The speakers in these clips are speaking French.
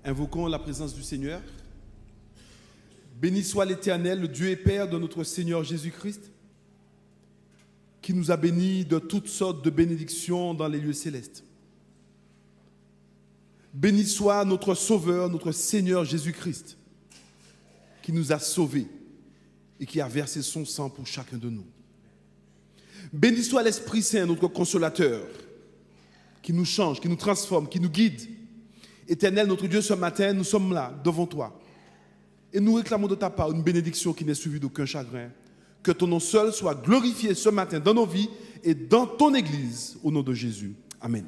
Invoquons la présence du Seigneur. Béni soit l'Éternel, le Dieu et Père de notre Seigneur Jésus-Christ, qui nous a bénis de toutes sortes de bénédictions dans les lieux célestes. Béni soit notre Sauveur, notre Seigneur Jésus-Christ, qui nous a sauvés et qui a versé son sang pour chacun de nous. Béni soit l'Esprit Saint, notre consolateur, qui nous change, qui nous transforme, qui nous guide. Éternel, notre Dieu, ce matin, nous sommes là, devant toi. Et nous réclamons de ta part une bénédiction qui n'est suivie d'aucun chagrin. Que ton nom seul soit glorifié ce matin dans nos vies et dans ton Église, au nom de Jésus. Amen.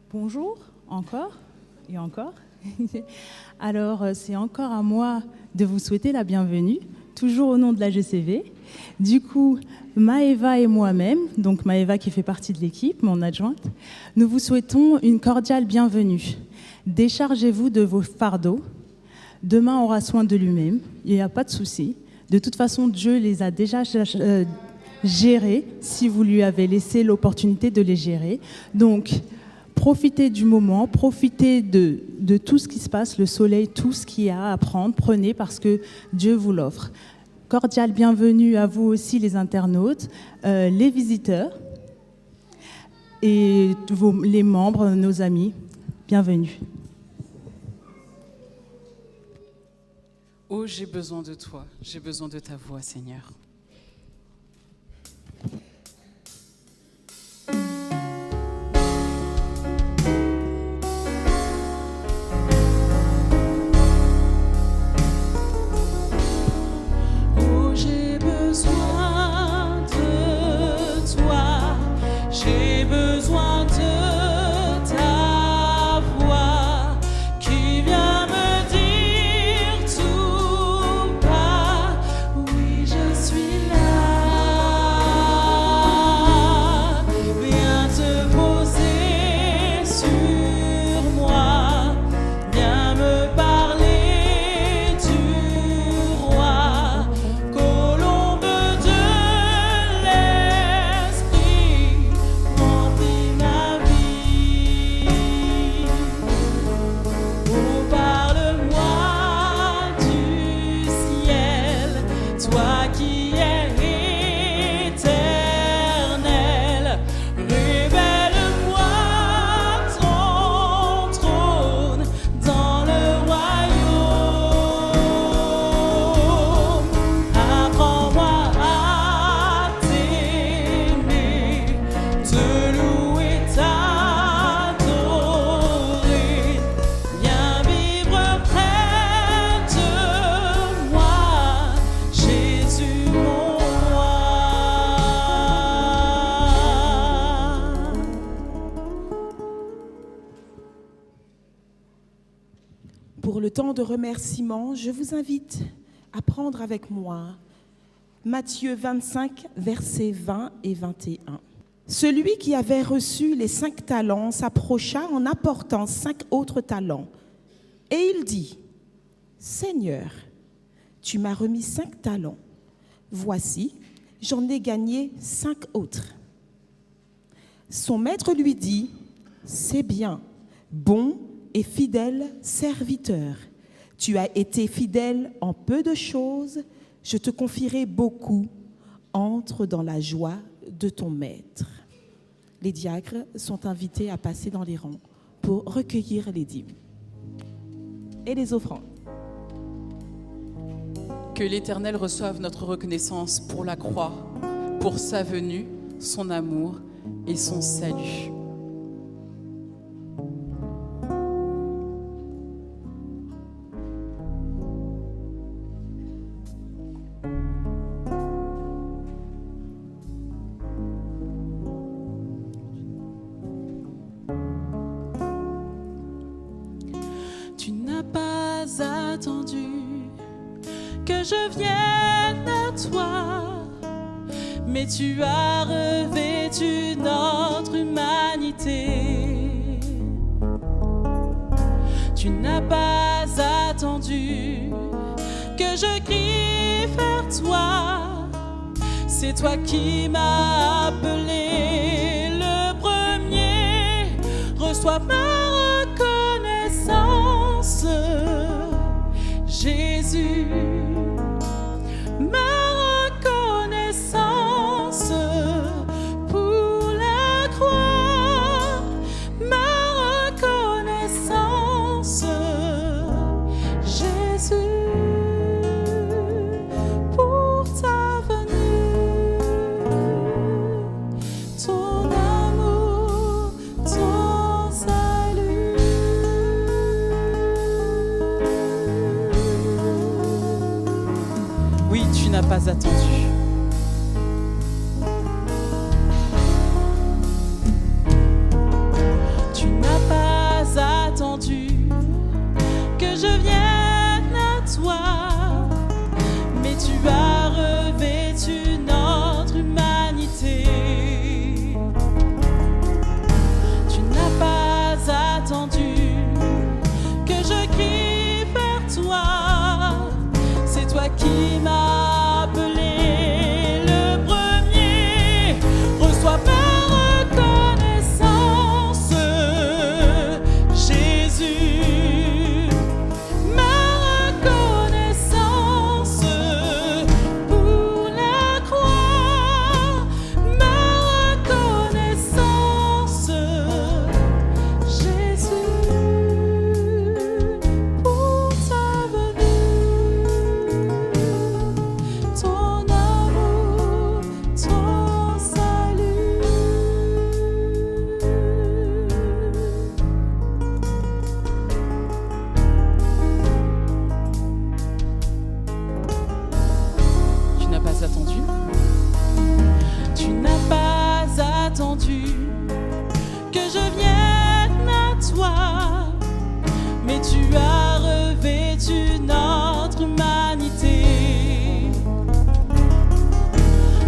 Bonjour, encore et encore. Alors, c'est encore à moi de vous souhaiter la bienvenue, toujours au nom de la GCV. Du coup, Maëva et moi-même, donc Maëva qui fait partie de l'équipe, mon adjointe, nous vous souhaitons une cordiale bienvenue. Déchargez-vous de vos fardeaux. Demain aura soin de lui-même, il n'y a pas de souci. De toute façon, Dieu les a déjà gérés si vous lui avez laissé l'opportunité de les gérer. Donc, profitez du moment, profitez de tout ce qui se passe, le soleil, tout ce qu'il y a à prendre, prenez parce que Dieu vous l'offre. Cordiale bienvenue à vous aussi les internautes, les visiteurs et les membres, nos amis. Bienvenue. Oh, j'ai besoin de toi, j'ai besoin de ta voix, Seigneur. Oh, j'ai besoin de toi, j'ai besoin de ta voix qui vient me dire tout bas. Oui, je suis là. Viens te poser sur moi, viens me parler du roi, colombe de l'esprit, remplis ma vie. Oh, parle-moi du ciel, toi qui es éternel. Révèle-moi ton trône dans le royaume. Apprends-moi à t'aimer, te louer, t'adorer. Viens vivre près de moi, Jésus mon roi. Pour le temps de remerciement, je vous invite à prendre avec moi Matthieu 25, versets 20 et 21. Celui qui avait reçu les 5 talents s'approcha en apportant 5 autres talents. Et il dit, « Seigneur, tu m'as remis 5 talents. Voici, j'en ai gagné 5 autres. » Son maître lui dit, « C'est bien, bon et fidèle serviteur. Tu as été fidèle en peu de choses, je te confierai beaucoup. Entre dans la joie de ton maître. » Les diacres sont invités à passer dans les rangs pour recueillir les dîmes et les offrandes. Que l'Éternel reçoive notre reconnaissance pour la croix, pour sa venue, son amour et son salut. que je vienne à toi, mais tu as revêtu notre humanité. Tu n'as pas attendu que je crie vers toi, c'est toi qui m'as appelé le premier. Reçois ma reconnaissance, Jésus, ma reconnaissance pour la croix, ma reconnaissance, Jésus, pour ta venue, ton amour, ton salut. Oui, tu n'as pas attendu. Tu n'as pas attendu que je vienne à toi, mais tu as revêtu notre humanité. Tu n'as pas attendu que je crie vers toi, c'est toi qui m'as appelé le premier. Reçois ma reconnaissance, Jésus, ma reconnaissance pour la croix, ma reconnaissance, Jésus, pour ta venue, ton amour, ton salut. Tu n'as pas attendu. Tu n'as pas attendu que je vienne à toi, mais tu as revêtu notre humanité.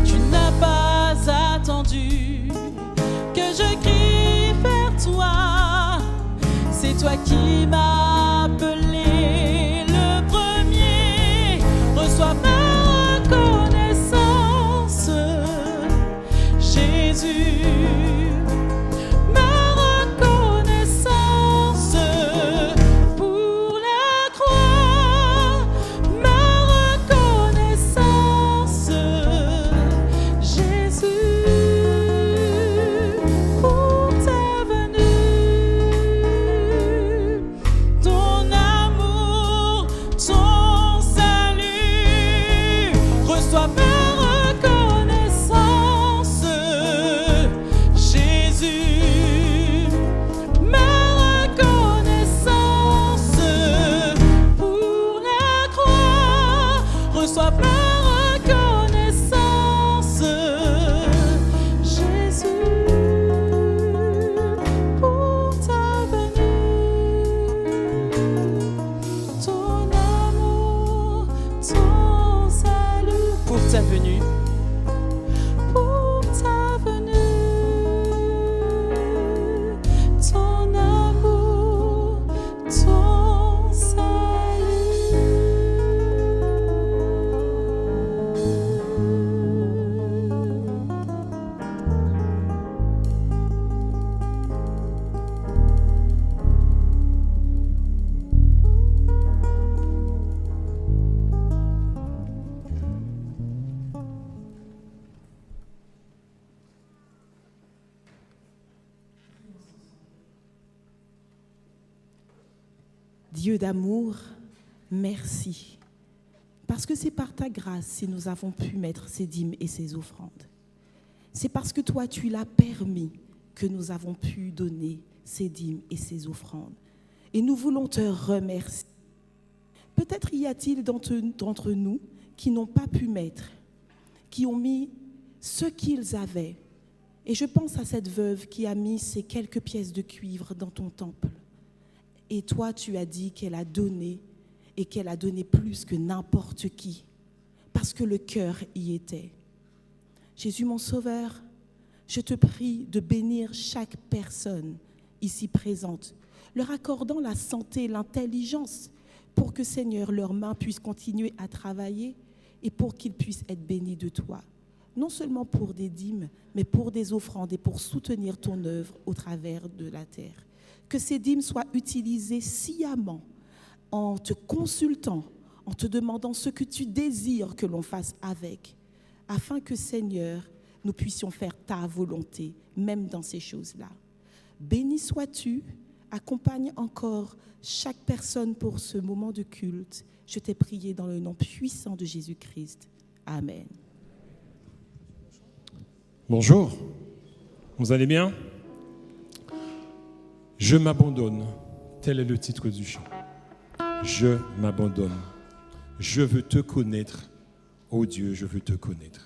Tu n'as pas attendu que je crie vers toi, c'est toi qui m'as appelé le premier. Reçois ma reconnaissance, Jésus, ma reconnaissance pour la croix, ma reconnaissance, Jésus, pour ta venue, ton amour, ton salut. Reçois ma reconnaissance, Jésus, ma reconnaissance pour la croix. Reçois ma reconnaissance, Jésus, pour ta venue, ton amour, ton salut. Pour ta venue, Pour ta venue, ton amour, ton Dieu d'amour, merci. Parce que c'est par ta grâce si nous avons pu mettre ces dîmes et ces offrandes. C'est parce que toi, tu l'as permis que nous avons pu donner ces dîmes et ces offrandes. Et nous voulons te remercier. Peut-être y a-t-il d'entre nous qui n'ont pas pu mettre, qui ont mis ce qu'ils avaient. Et je pense à cette veuve qui a mis ces quelques pièces de cuivre dans ton temple. Et toi, tu as dit qu'elle a donné et qu'elle a donné plus que n'importe qui, parce que le cœur y était. Jésus, mon Sauveur, je te prie de bénir chaque personne ici présente, leur accordant la santé et l'intelligence pour que, Seigneur, leurs mains puissent continuer à travailler et pour qu'ils puissent être bénis de toi. Non seulement pour des dîmes, mais pour des offrandes et pour soutenir ton œuvre au travers de la terre. Que ces dîmes soient utilisées sciemment, en te consultant, en te demandant ce que tu désires que l'on fasse avec, afin que, Seigneur, nous puissions faire ta volonté, même dans ces choses-là. Béni sois-tu, accompagne encore chaque personne pour ce moment de culte. Je t'ai prié dans le nom puissant de Jésus-Christ. Amen. Bonjour, vous allez bien? Je m'abandonne, tel est le titre du chant. Je m'abandonne. Je veux te connaître, ô Dieu, je veux te connaître.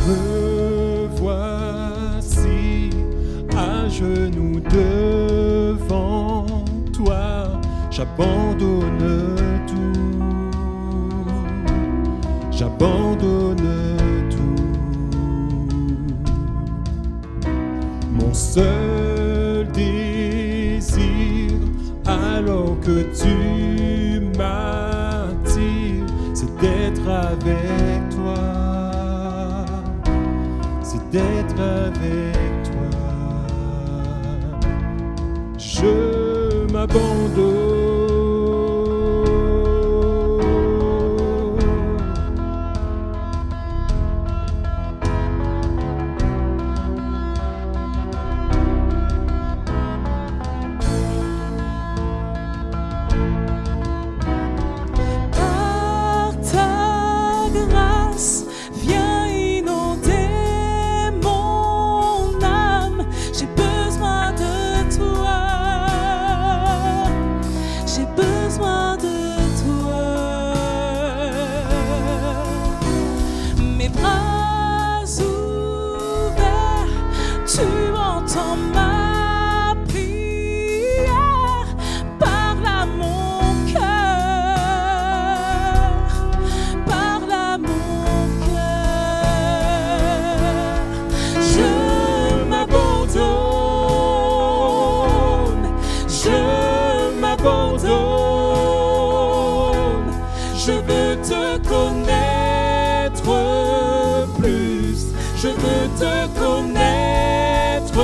Me voici à genoux devant toi, j'abandonne tout, j'abandonne tout. Mon seul désir, alors que tu m'attires, c'est d'être avec toi. D'être avec toi, je m'abandonne. Par ta grâce, viens inonder mon âme. J'ai besoin de toi. J'ai besoin de toi. Mes bras ouverts, tu entends ma prière. Parle à mon cœur. Parle à mon cœur. Je m'abandonne. Je m'abandonne. Je veux te connaître plus. Je veux te connaître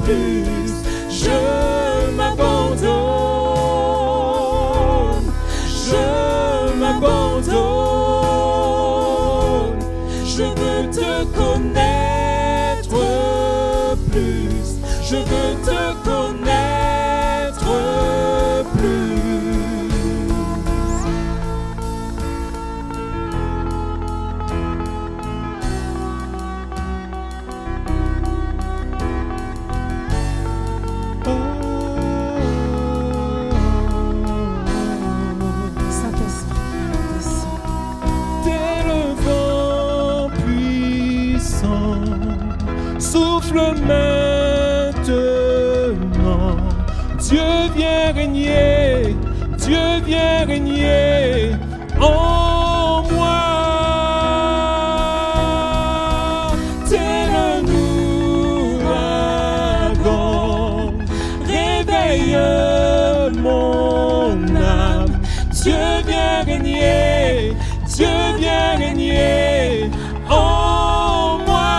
plus. Je m'abandonne. Je m'abandonne. Je veux te connaître plus. Je veux te connaître plus. Saint-Esprit, descends. T'es le vent puissant, souffle maintenant. Dieu vient régner, Dieu vient régner en moi. Tel un ouragan, réveille mon âme. Dieu vient régner, Dieu vient régner en moi.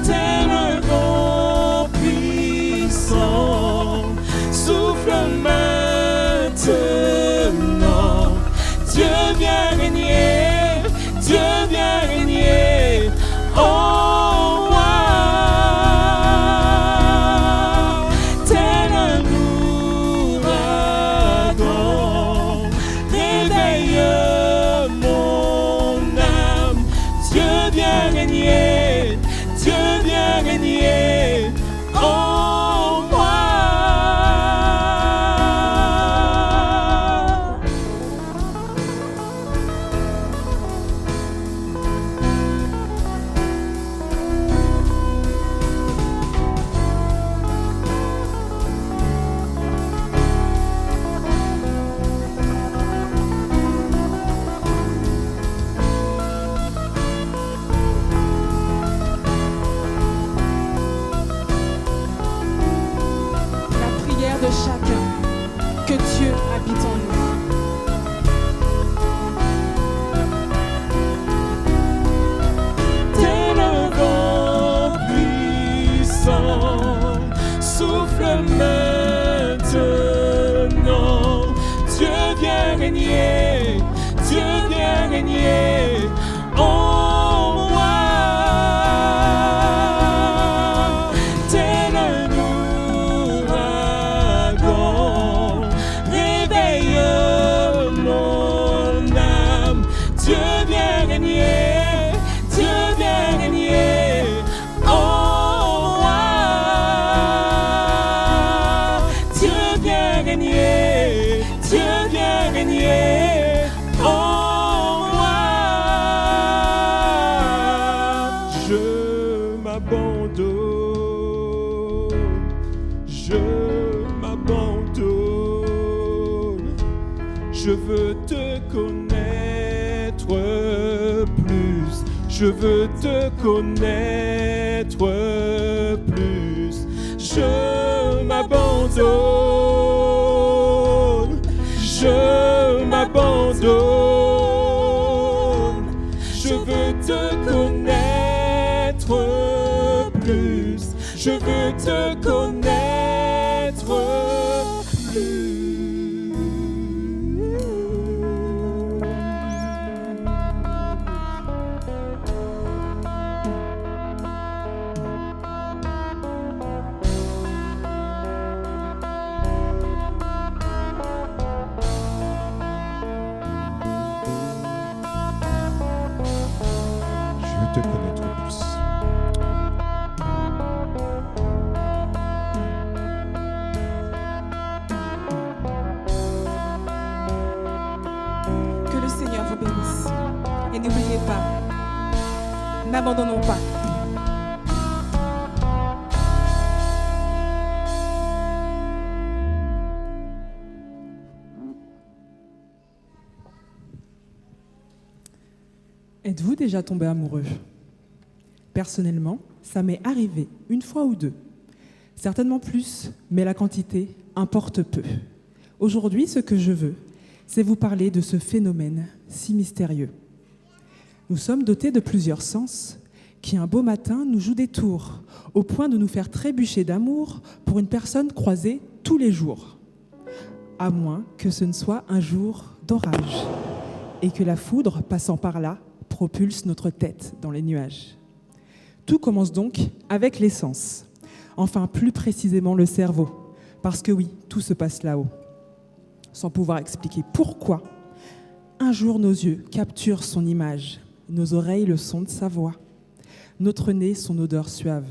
Tel un régner en moi. Tel un ouragan, réveille mon âme. Dieu vient régner, Dieu vient régner en moi. Dieu vient régner, Dieu vient régner en moi. Je m'abandonne, je m'abandonne. Je veux te connaître plus, je veux te connaître plus. Je m'abandonne, je m'abandonne. Je veux te connaître plus, je veux te connaître plus. Je veux te connaître plus. Que le Seigneur vous bénisse. Et n'oubliez pas, n'abandonnons pas. Êtes-vous déjà tombé amoureux? Personnellement, ça m'est arrivé une fois ou deux. Certainement plus, mais la quantité importe peu. Aujourd'hui, ce que je veux, c'est vous parler de ce phénomène si mystérieux. Nous sommes dotés de plusieurs sens qui, un beau matin, nous jouent des tours, au point de nous faire trébucher d'amour pour une personne croisée tous les jours. À moins que ce ne soit un jour d'orage et que la foudre, passant par là, propulse notre tête dans les nuages. Tout commence donc avec les sens, enfin plus précisément le cerveau, parce que oui, tout se passe là-haut. Sans pouvoir expliquer pourquoi, un jour nos yeux capturent son image, nos oreilles le son de sa voix, notre nez son odeur suave.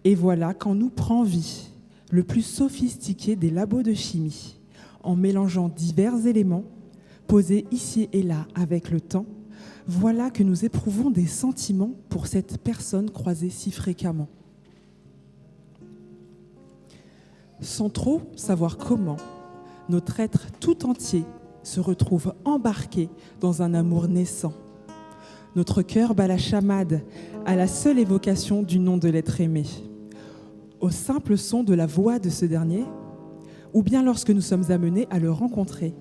Et voilà qu'en nous prend vie le plus sophistiqué des labos de chimie, en mélangeant divers éléments, posés ici et là avec le temps, voilà que nous éprouvons des sentiments pour cette personne croisée si fréquemment. Sans trop savoir comment, notre être tout entier se retrouve embarqué dans un amour naissant. Notre cœur bat la chamade à la seule évocation du nom de l'être aimé, au simple son de la voix de ce dernier, ou bien lorsque nous sommes amenés à le rencontrer.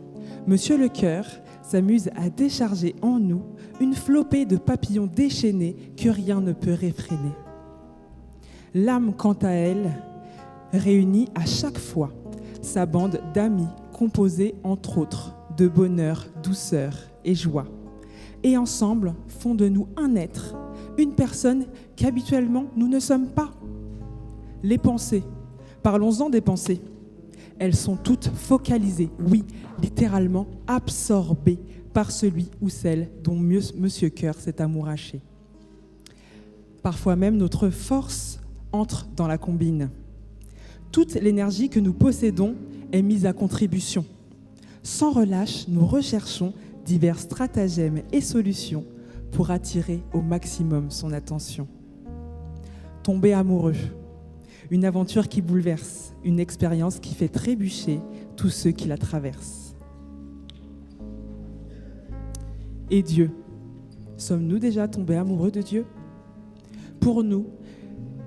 Monsieur le cœur s'amuse à décharger en nous une flopée de papillons déchaînés que rien ne peut réfréner. L'âme, quant à elle, réunit à chaque fois sa bande d'amis composée, entre autres, de bonheur, douceur et joie. Et ensemble font de nous un être, une personne qu'habituellement nous ne sommes pas. Les pensées, parlons-en des pensées. Elles sont toutes focalisées, oui, littéralement absorbées par celui ou celle dont Monsieur Cœur s'est amouraché. Parfois même notre force entre dans la combine. Toute l'énergie que nous possédons est mise à contribution. Sans relâche, nous recherchons divers stratagèmes et solutions pour attirer au maximum son attention. Tomber amoureux, une aventure qui bouleverse, une expérience qui fait trébucher tous ceux qui la traversent. Et Dieu, sommes-nous déjà tombés amoureux de Dieu? Pour nous,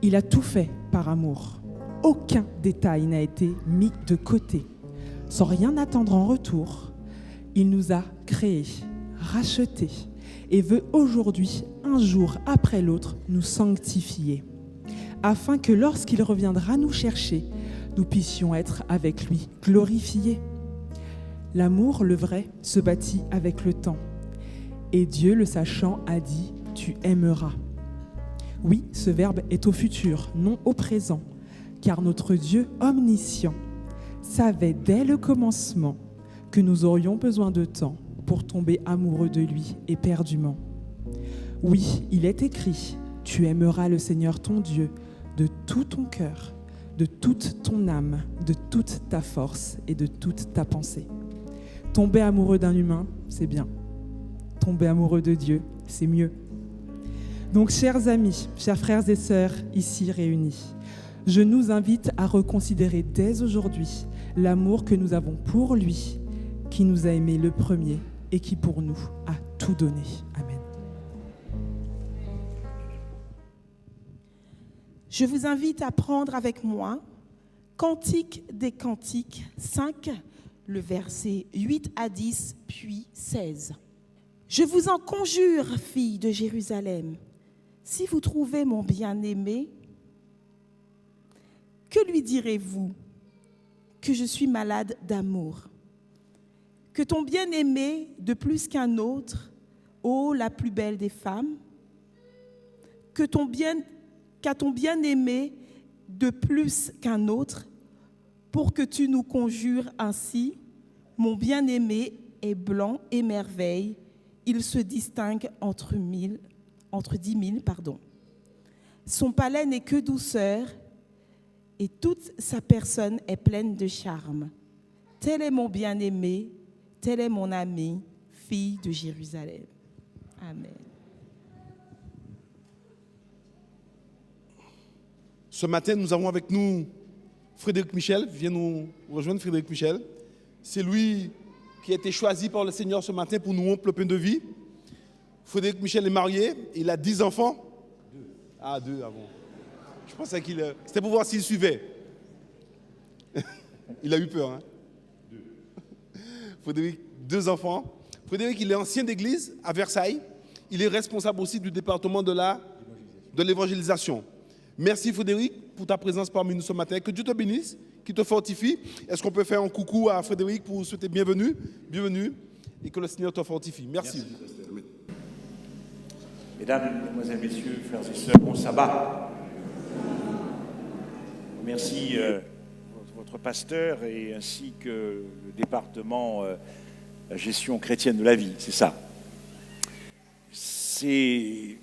il a tout fait par amour. Aucun détail n'a été mis de côté. Sans rien attendre en retour, il nous a créés, rachetés et veut aujourd'hui, un jour après l'autre, nous sanctifier, afin que lorsqu'il reviendra nous chercher, nous puissions être avec lui glorifiés. L'amour, le vrai, se bâtit avec le temps. Et Dieu, le sachant, a dit, tu aimeras. Oui, ce verbe est au futur, non au présent, car notre Dieu omniscient savait dès le commencement que nous aurions besoin de temps pour tomber amoureux de lui éperdument. Oui, il est écrit, tu aimeras le Seigneur ton Dieu de tout ton cœur, de toute ton âme, de toute ta force et de toute ta pensée. Tomber amoureux d'un humain, c'est bien. Tomber amoureux de Dieu, c'est mieux. Donc, chers amis, chers frères et sœurs ici réunis, je nous invite à reconsidérer dès aujourd'hui l'amour que nous avons pour lui, qui nous a aimés le premier et qui pour nous a tout donné. Amen. Je vous invite à prendre avec moi Cantique des Cantiques 5, le verset 8 à 10, puis 16. Je vous en conjure, filles de Jérusalem, si vous trouvez mon bien-aimé, que lui direz-vous? Que je suis malade d'amour. Que ton bien-aimé de plus qu'un autre, ô la plus belle des femmes, qu'a ton bien-aimé de plus qu'un autre, pour que tu nous conjures ainsi, mon bien-aimé est blanc et merveille, il se distingue entre 10 000. Son palais n'est que douceur, et toute sa personne est pleine de charme. Tel est mon bien-aimé, tel est mon ami, fille de Jérusalem. Amen. Ce matin, nous avons avec nous Frédéric Michel. Viens nous rejoindre, Frédéric Michel. C'est lui qui a été choisi par le Seigneur ce matin pour nous rompre le pain de vie. Frédéric Michel est marié, il a 10 enfants. 2. Ah, 2 avant. Je pensais qu'il... C'était pour voir s'il suivait. Il a eu peur, hein? 2. Frédéric, 2 enfants. Frédéric, il est ancien d'église à Versailles. Il est responsable aussi du département de l'évangélisation. Merci Frédéric pour ta présence parmi nous ce matin. Que Dieu te bénisse, qu'il te fortifie. Est-ce qu'on peut faire un coucou à Frédéric pour souhaiter bienvenue? Bienvenue et que le Seigneur te fortifie. Merci. Mesdames, Mesdemoiselles, Messieurs, frères et sœurs, bon sabbat. Merci votre pasteur et ainsi que le département la gestion chrétienne de la vie, c'est ça. C'est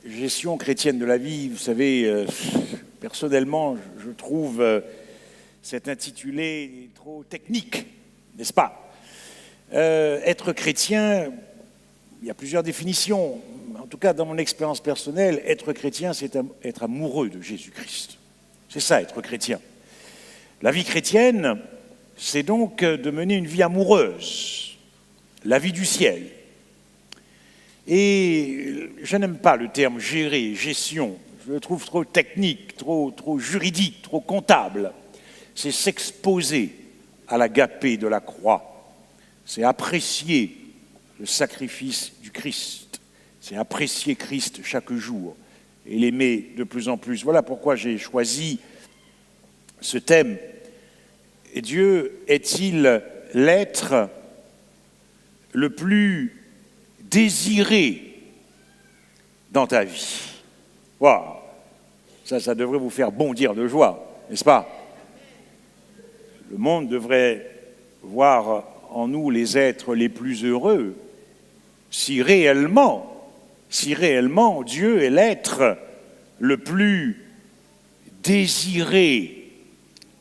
gestion chrétienne de la vie, vous savez, personnellement, je trouve cet intitulé trop technique, n'est-ce pas? Être chrétien, il y a plusieurs définitions. En tout cas, dans mon expérience personnelle, être chrétien, c'est être amoureux de Jésus-Christ. C'est ça, être chrétien. La vie chrétienne, c'est donc de mener une vie amoureuse, la vie du ciel. Et je n'aime pas le terme gérer, gestion. Je le trouve trop technique, trop juridique, trop comptable. C'est s'exposer à l'agapé de la croix. C'est apprécier le sacrifice du Christ. C'est apprécier Christ chaque jour et l'aimer de plus en plus. Voilà pourquoi j'ai choisi ce thème. Et Dieu est-il l'être le plus désiré dans ta vie? Waouh, ça devrait vous faire bondir de joie, n'est-ce pas? Le monde devrait voir en nous les êtres les plus heureux si réellement Dieu est l'être le plus désiré.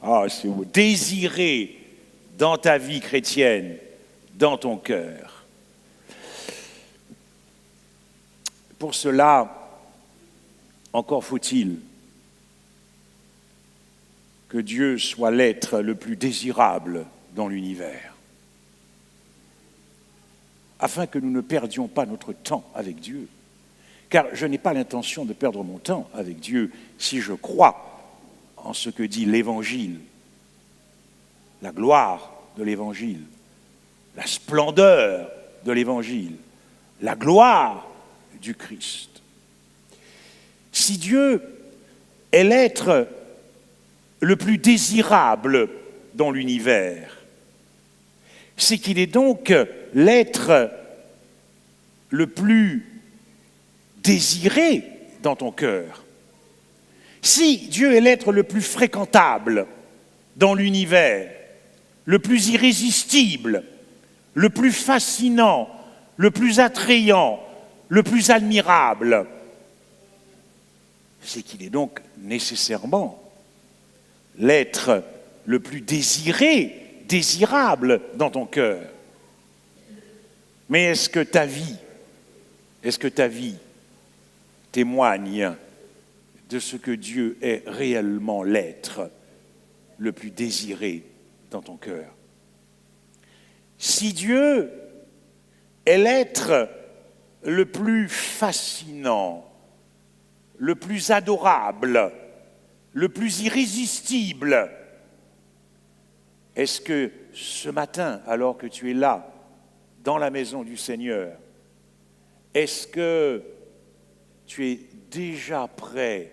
Ah, c'est beau, désiré dans ta vie chrétienne, dans ton cœur. Pour cela, encore faut-il que Dieu soit l'être le plus désirable dans l'univers, afin que nous ne perdions pas notre temps avec Dieu. Car je n'ai pas l'intention de perdre mon temps avec Dieu si je crois en ce que dit l'Évangile, la gloire de l'Évangile, la splendeur de l'Évangile, la gloire du Christ. Si Dieu est l'être le plus désirable dans l'univers, c'est qu'il est donc l'être le plus désiré dans ton cœur, si Dieu est l'être le plus fréquentable dans l'univers, le plus irrésistible, le plus fascinant, le plus attrayant, le plus admirable, c'est qu'il est donc nécessairement l'être le plus désiré, désirable dans ton cœur. Mais est-ce que ta vie témoigne de ce que Dieu est réellement l'être le plus désiré dans ton cœur? Si Dieu est l'être le plus fascinant, le plus adorable, le plus irrésistible, est-ce que ce matin, alors que tu es là, dans la maison du Seigneur, est-ce que tu es déjà prêt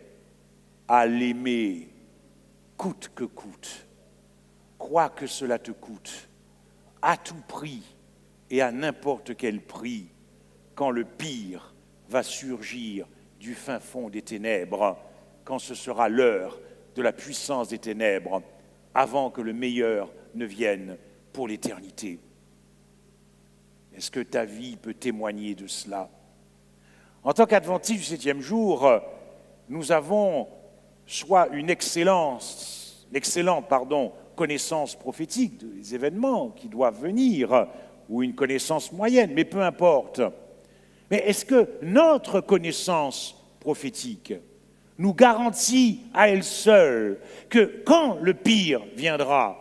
à l'aimer coûte que coûte, quoi que cela te coûte, à tout prix et à n'importe quel prix, quand le pire va surgir du fin fond des ténèbres, quand ce sera l'heure de la puissance des ténèbres, avant que le meilleur ne vienne pour l'éternité? Est-ce que ta vie peut témoigner de cela? En tant qu'adventistes du 7e jour, nous avons soit une excellente connaissance prophétique des événements qui doivent venir, ou une connaissance moyenne, mais peu importe. Mais est-ce que notre connaissance prophétique nous garantit à elle seule que quand le pire viendra,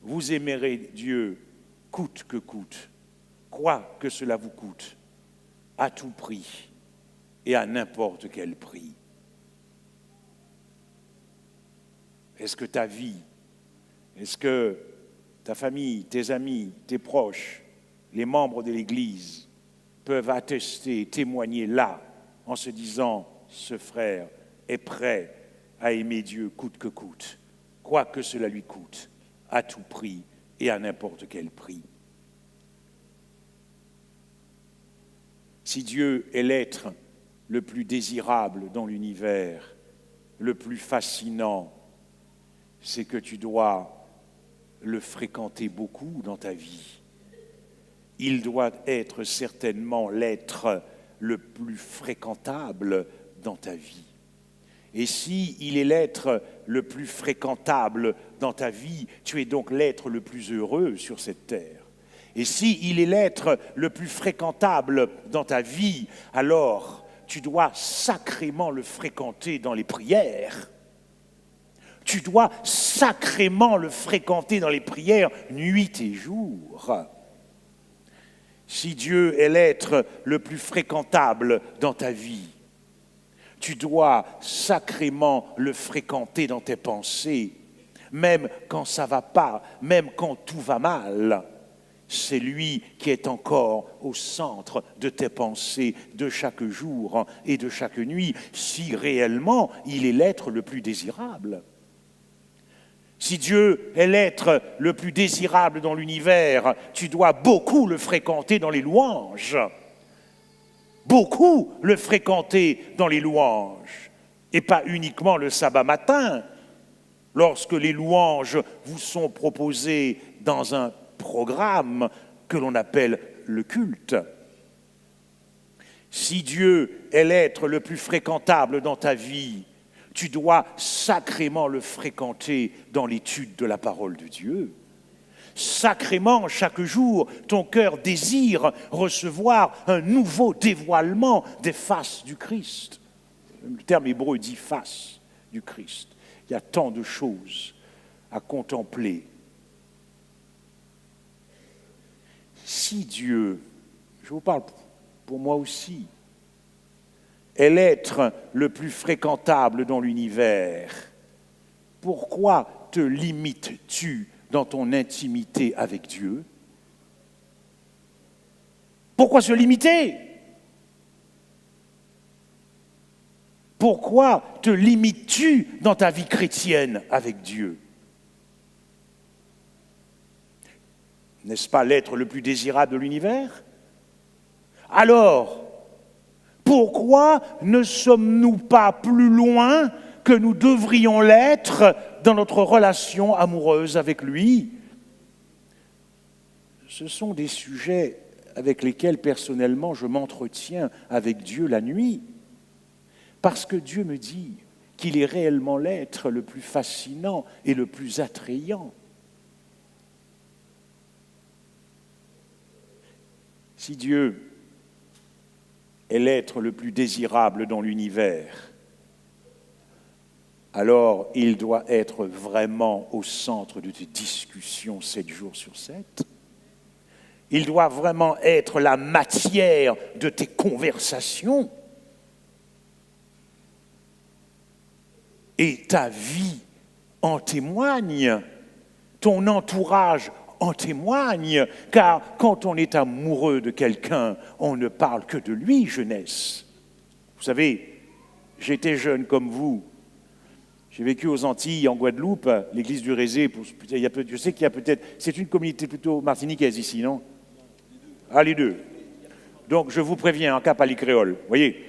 vous aimerez Dieu coûte que coûte, quoi que cela vous coûte, à tout prix et à n'importe quel prix? Est-ce que ta vie, est-ce que ta famille, tes amis, tes proches, les membres de l'Église peuvent attester, témoigner là, en se disant, ce frère est prêt à aimer Dieu coûte que coûte, quoi que cela lui coûte, à tout prix et à n'importe quel prix? Si Dieu est l'être le plus désirable dans l'univers, le plus fascinant, c'est que tu dois le fréquenter beaucoup dans ta vie. Il doit être certainement l'être le plus fréquentable dans ta vie. Et si il est l'être le plus fréquentable dans ta vie, tu es donc l'être le plus heureux sur cette terre. Et si il est l'être le plus fréquentable dans ta vie, alors tu dois sacrément le fréquenter dans les prières. Tu dois sacrément le fréquenter dans les prières nuit et jour. Si Dieu est l'être le plus fréquentable dans ta vie, tu dois sacrément le fréquenter dans tes pensées, même quand ça ne va pas, même quand tout va mal. C'est lui qui est encore au centre de tes pensées de chaque jour et de chaque nuit, si réellement il est l'être le plus désirable. Si Dieu est l'être le plus désirable dans l'univers, tu dois beaucoup le fréquenter dans les louanges. Beaucoup le fréquenter dans les louanges. Et pas uniquement le sabbat matin, lorsque les louanges vous sont proposées dans un programme que l'on appelle le culte. Si Dieu est l'être le plus fréquentable dans ta vie, tu dois sacrément le fréquenter dans l'étude de la parole de Dieu. Sacrément, chaque jour, ton cœur désire recevoir un nouveau dévoilement des faces du Christ. Le terme hébreu dit face du Christ. Il y a tant de choses à contempler. Si Dieu, je vous parle pour moi aussi, est l'être le plus fréquentable dans l'univers, pourquoi te limites-tu dans ton intimité avec Dieu? Pourquoi se limiter? Pourquoi te limites-tu dans ta vie chrétienne avec Dieu? N'est-ce pas l'être le plus désirable de l'univers? Alors, pourquoi ne sommes-nous pas plus loin que nous devrions l'être dans notre relation amoureuse avec lui? Ce sont des sujets avec lesquels personnellement je m'entretiens avec Dieu la nuit, parce que Dieu me dit qu'il est réellement l'être le plus fascinant et le plus attrayant. Si Dieu est l'être le plus désirable dans l'univers, alors il doit être vraiment au centre de tes discussions 7 jours sur 7. Il doit vraiment être la matière de tes conversations. Et ta vie en témoigne, ton entourage en témoigne, car quand on est amoureux de quelqu'un, on ne parle que de lui, jeunesse. Vous savez, j'étais jeune comme vous. J'ai vécu aux Antilles, en Guadeloupe, l'église du Rézé. Je sais qu'il y a peut-être... C'est une communauté plutôt martiniquaise ici, non? Ah, les deux. Donc, je vous préviens, en cap à l'icréole, voyez.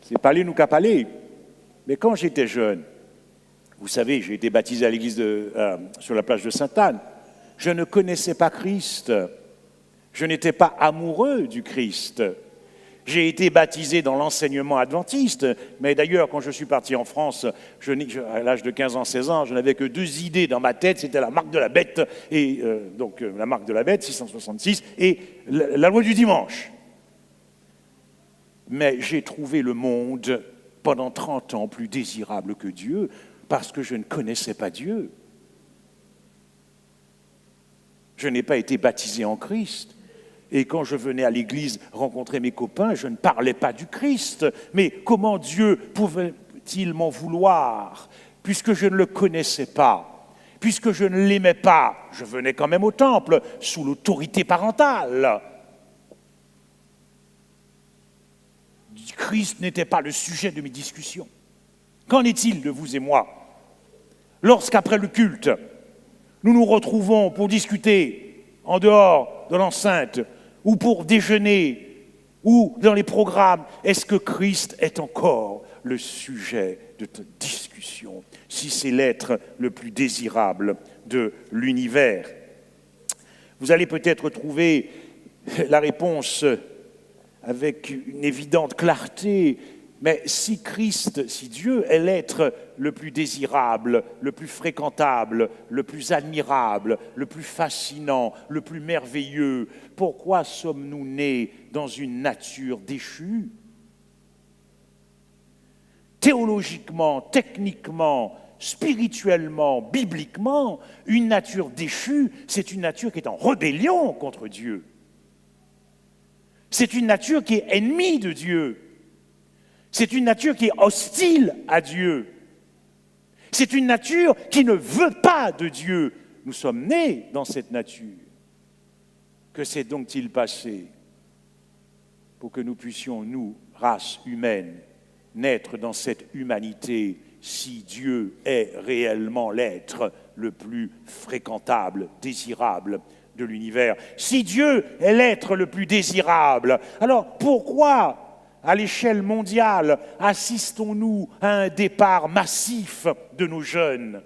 C'est parler nous cap aller. Mais quand j'étais jeune, vous savez, j'ai été baptisé à l'église sur la plage de Sainte-Anne. Je ne connaissais pas Christ. Je n'étais pas amoureux du Christ. J'ai été baptisé dans l'enseignement adventiste, mais d'ailleurs, quand je suis parti en France, à l'âge de 15 ans, 16 ans, je n'avais que 2 idées dans ma tête, c'était la marque de la bête, et la marque de la bête, 666, et la loi du dimanche. Mais j'ai trouvé le monde pendant 30 ans plus désirable que Dieu, parce que je ne connaissais pas Dieu. Je n'ai pas été baptisé en Christ. Et quand je venais à l'église rencontrer mes copains, je ne parlais pas du Christ. Mais comment Dieu pouvait-il m'en vouloir, puisque je ne le connaissais pas, puisque je ne l'aimais pas? Je venais quand même au temple, sous l'autorité parentale. Christ n'était pas le sujet de mes discussions. Qu'en est-il de vous et moi? Lorsqu'après le culte, nous nous retrouvons pour discuter en dehors de l'enceinte, ou pour déjeuner, ou dans les programmes, est-ce que Christ est encore le sujet de ta discussion, si c'est l'être le plus désirable de l'univers? Vous allez peut-être trouver la réponse avec une évidente clarté, mais si Christ, si Dieu est l'être le plus désirable, le plus fréquentable, le plus admirable, le plus fascinant, le plus merveilleux, pourquoi sommes-nous nés dans une nature déchue? Théologiquement, techniquement, spirituellement, bibliquement, une nature déchue, c'est une nature qui est en rébellion contre Dieu. C'est une nature qui est ennemie de Dieu. C'est une nature qui est hostile à Dieu. C'est une nature qui ne veut pas de Dieu. Nous sommes nés dans cette nature. Que s'est donc-il passé pour que nous puissions, nous, race humaine, naître dans cette humanité si Dieu est réellement l'être le plus fréquentable, désirable de l'univers? Si Dieu est l'être le plus désirable, alors pourquoi, à l'échelle mondiale, assistons-nous à un départ massif de nos jeunes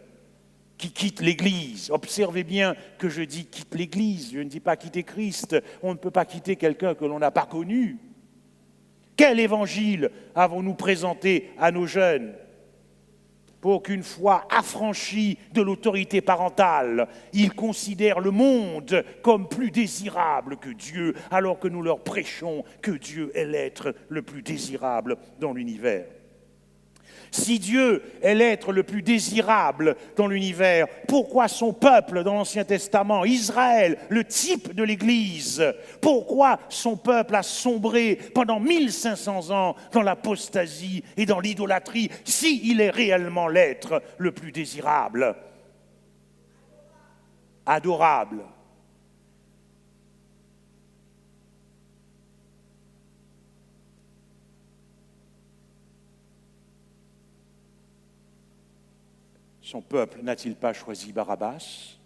qui quittent l'Église? Observez bien que je dis quitte l'Église, je ne dis pas quitter Christ. On ne peut pas quitter quelqu'un que l'on n'a pas connu. Quel évangile avons-nous présenté à nos jeunes pour qu'une fois affranchis de l'autorité parentale, ils considèrent le monde comme plus désirable que Dieu, alors que nous leur prêchons que Dieu est l'être le plus désirable dans l'univers? Si Dieu est l'être le plus désirable dans l'univers, pourquoi son peuple dans l'Ancien Testament, Israël, le type de l'Église, pourquoi son peuple a sombré pendant 1500 ans dans l'apostasie et dans l'idolâtrie, s'il est réellement l'être le plus désirable, adorable? son peuple n'a-t-il pas choisi Barabbas?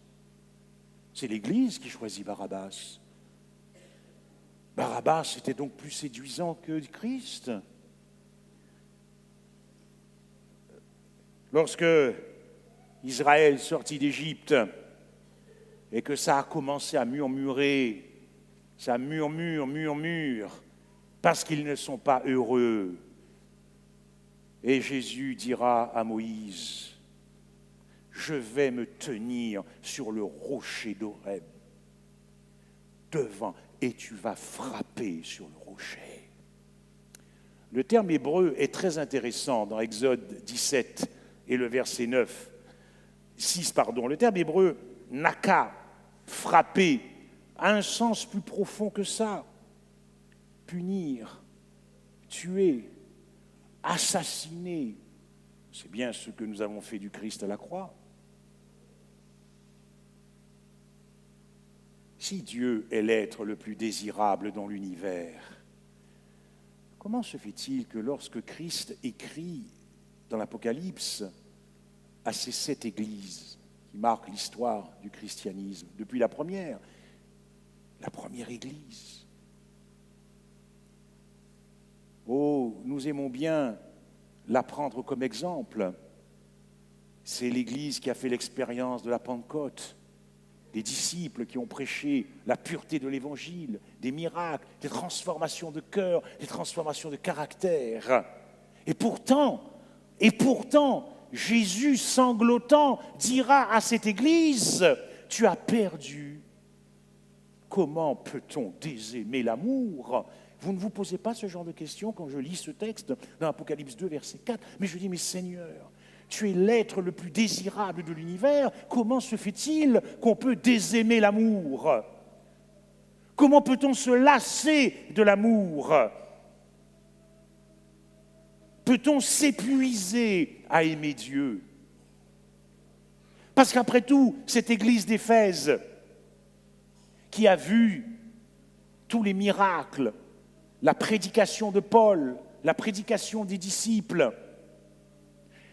C'est l'Église qui choisit Barabbas. Barabbas était donc plus séduisant que Christ. Lorsque Israël sortit d'Égypte et que ça a commencé à murmurer, ça murmure, parce qu'ils ne sont pas heureux. Et Jésus dira à Moïse, je vais me tenir sur le rocher d'Horeb, devant, et tu vas frapper sur le rocher. Le terme hébreu est très intéressant dans Exode 17 et le verset 6. Le terme hébreu, naka, frapper, a un sens plus profond que ça. Punir, tuer, assassiner. C'est bien ce que nous avons fait du Christ à la croix. Si Dieu est l'être le plus désirable dans l'univers, comment se fait-il que lorsque Christ écrit dans l'Apocalypse à ces 7 églises qui marquent l'histoire du christianisme, depuis la première église. Oh, nous aimons bien la prendre comme exemple. C'est l'église qui a fait l'expérience de la Pentecôte, des disciples qui ont prêché la pureté de l'évangile, des miracles, des transformations de cœur, des transformations de caractère. Et pourtant, Jésus, sanglotant, dira à cette église, tu as perdu. Comment peut-on désaimer l'amour? Vous ne vous posez pas ce genre de questions quand je lis ce texte dans Apocalypse 2, verset 4. Mais je dis, mais Seigneur, tu es l'être le plus désirable de l'univers. Comment se fait-il qu'on peut désaimer l'amour? Comment peut-on se lasser de l'amour? Peut-on s'épuiser à aimer Dieu? Parce qu'après tout, cette église d'Éphèse, qui a vu tous les miracles, la prédication de Paul, la prédication des disciples,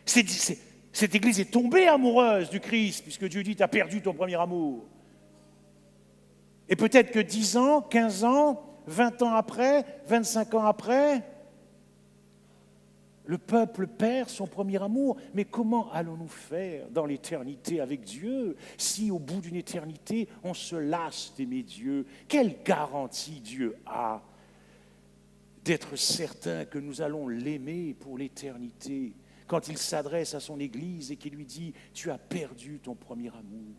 cette église est tombée amoureuse du Christ, puisque Dieu dit, tu as perdu ton premier amour. Et peut-être que 10 ans, 15 ans, 20 ans après, 25 ans après, le peuple perd son premier amour. Mais comment allons-nous faire dans l'éternité avec Dieu si au bout d'une éternité, on se lasse d'aimer Dieu? Quelle garantie Dieu a d'être certain que nous allons l'aimer pour l'éternité quand il s'adresse à son Église et qu'il lui dit « Tu as perdu ton premier amour ».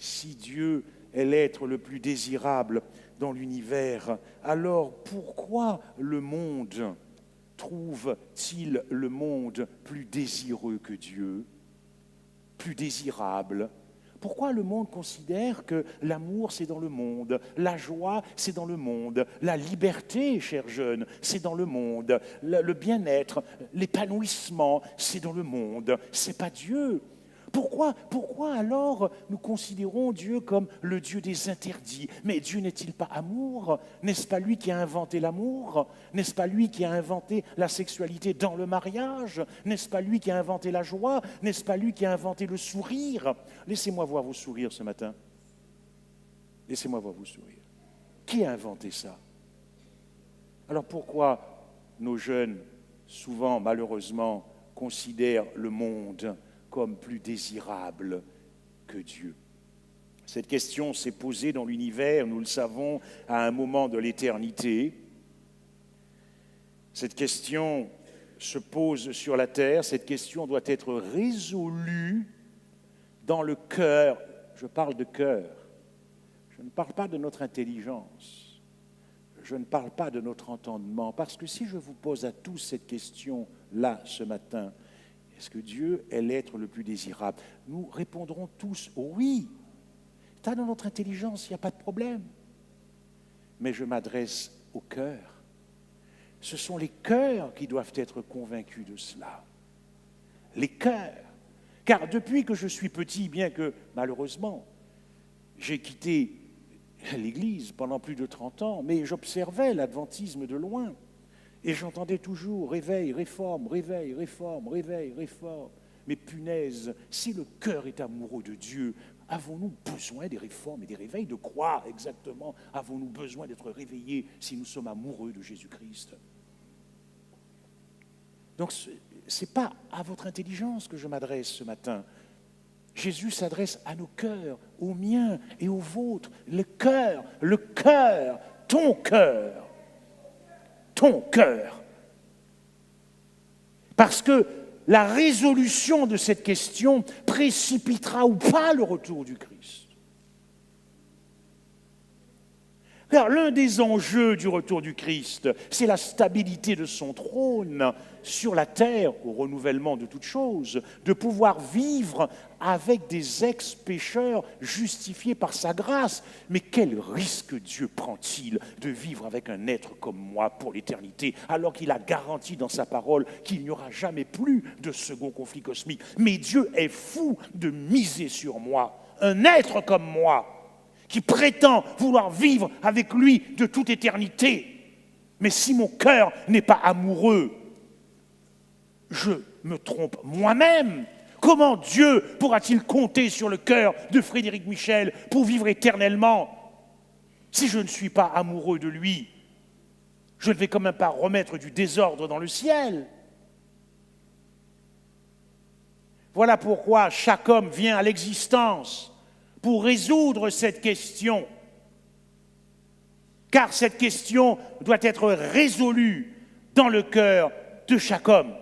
Si Dieu est l'être le plus désirable dans l'univers, alors pourquoi le monde trouve-t-il le monde plus désireux que Dieu, plus désirable? Pourquoi le monde considère que l'amour, c'est dans le monde, la joie, c'est dans le monde, la liberté, chers jeunes, c'est dans le monde, le bien-être, l'épanouissement, c'est dans le monde, c'est pas Dieu? Pourquoi alors nous considérons Dieu comme le Dieu des interdits? Mais Dieu n'est-il pas amour? N'est-ce pas lui qui a inventé l'amour? N'est-ce pas lui qui a inventé la sexualité dans le mariage? N'est-ce pas lui qui a inventé la joie? N'est-ce pas lui qui a inventé le sourire? Laissez-moi voir vos sourires ce matin. Laissez-moi voir vos sourires. Qui a inventé ça? Alors pourquoi nos jeunes, souvent malheureusement, considèrent le monde comme plus désirable que Dieu? Cette question s'est posée dans l'univers, nous le savons, à un moment de l'éternité. Cette question se pose sur la terre, cette question doit être résolue dans le cœur. Je parle de cœur, je ne parle pas de notre intelligence, je ne parle pas de notre entendement, parce que si je vous pose à tous cette question-là ce matin, est-ce que Dieu est l'être le plus désirable? Nous répondrons tous oui. Tu as dans notre intelligence, il n'y a pas de problème. Mais je m'adresse au cœur. Ce sont les cœurs qui doivent être convaincus de cela. Les cœurs. Car depuis que je suis petit, bien que malheureusement, j'ai quitté l'Église pendant plus de 30 ans, mais j'observais l'adventisme de loin. Et j'entendais toujours réveil, réforme, réveil, réforme, réveil, réforme. Mais punaise, si le cœur est amoureux de Dieu, avons-nous besoin des réformes et des réveils? De quoi exactement avons-nous besoin d'être réveillés si nous sommes amoureux de Jésus-Christ? Donc ce n'est pas à votre intelligence que je m'adresse ce matin. Jésus s'adresse à nos cœurs, aux miens et aux vôtres. Le cœur, ton cœur. Ton cœur. Parce que la résolution de cette question précipitera ou pas le retour du Christ. Car l'un des enjeux du retour du Christ, c'est la stabilité de son trône sur la terre, au renouvellement de toutes choses, de pouvoir vivre avec des ex-pécheurs justifiés par sa grâce. Mais quel risque Dieu prend-il de vivre avec un être comme moi pour l'éternité, alors qu'il a garanti dans sa parole qu'il n'y aura jamais plus de second conflit cosmique? Mais Dieu est fou de miser sur moi, un être comme moi, qui prétend vouloir vivre avec lui de toute éternité. Mais si mon cœur n'est pas amoureux, je me trompe moi-même. Comment Dieu pourra-t-il compter sur le cœur de Frédéric Michel pour vivre éternellement si je ne suis pas amoureux de lui? Je ne vais quand même pas remettre du désordre dans le ciel. Voilà pourquoi chaque homme vient à l'existence pour résoudre cette question. Car cette question doit être résolue dans le cœur de chaque homme.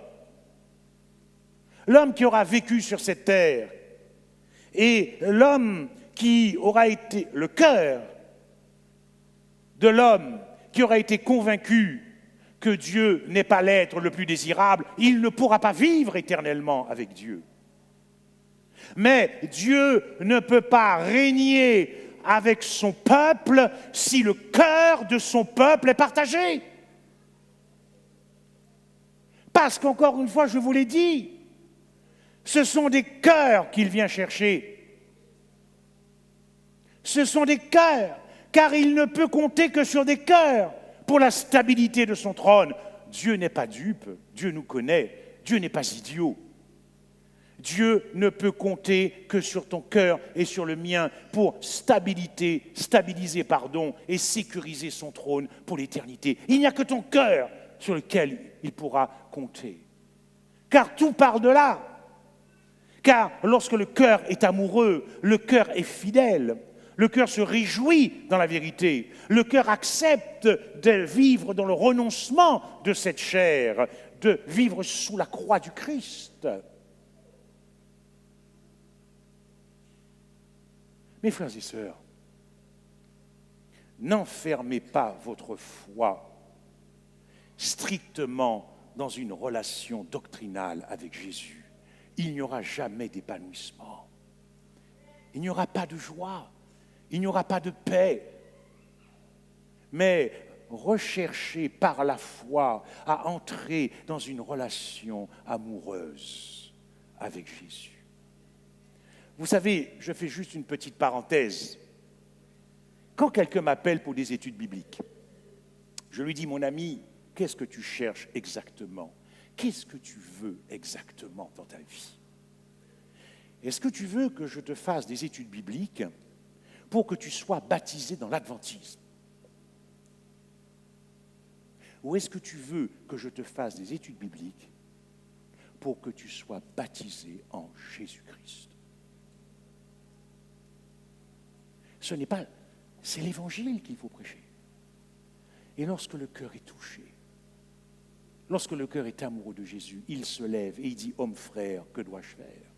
L'homme qui aura vécu sur cette terre et l'homme qui aura été le cœur de l'homme qui aura été convaincu que Dieu n'est pas l'être le plus désirable, il ne pourra pas vivre éternellement avec Dieu. Mais Dieu ne peut pas régner avec son peuple si le cœur de son peuple est partagé. Parce qu'encore une fois, je vous l'ai dit, ce sont des cœurs qu'il vient chercher. Ce sont des cœurs, car il ne peut compter que sur des cœurs pour la stabilité de son trône. Dieu n'est pas dupe, Dieu nous connaît, Dieu n'est pas idiot. Dieu ne peut compter que sur ton cœur et sur le mien pour stabiliser, et sécuriser son trône pour l'éternité. Il n'y a que ton cœur sur lequel il pourra compter. Car tout part de là. Car lorsque le cœur est amoureux, le cœur est fidèle. Le cœur se réjouit dans la vérité. Le cœur accepte de vivre dans le renoncement de cette chair, de vivre sous la croix du Christ. Mes frères et sœurs, n'enfermez pas votre foi strictement dans une relation doctrinale avec Jésus. Il n'y aura jamais d'épanouissement. Il n'y aura pas de joie. Il n'y aura pas de paix. Mais recherchez par la foi à entrer dans une relation amoureuse avec Jésus. Vous savez, je fais juste une petite parenthèse. Quand quelqu'un m'appelle pour des études bibliques, je lui dis, mon ami, qu'est-ce que tu cherches exactement? Qu'est-ce que tu veux exactement dans ta vie? Est-ce que tu veux que je te fasse des études bibliques pour que tu sois baptisé dans l'adventisme? Ou est-ce que tu veux que je te fasse des études bibliques pour que tu sois baptisé en Jésus-Christ? C'est l'évangile qu'il faut prêcher. Et lorsque le cœur est touché, lorsque le cœur est amoureux de Jésus, il se lève et il dit, homme frère, que dois-je faire?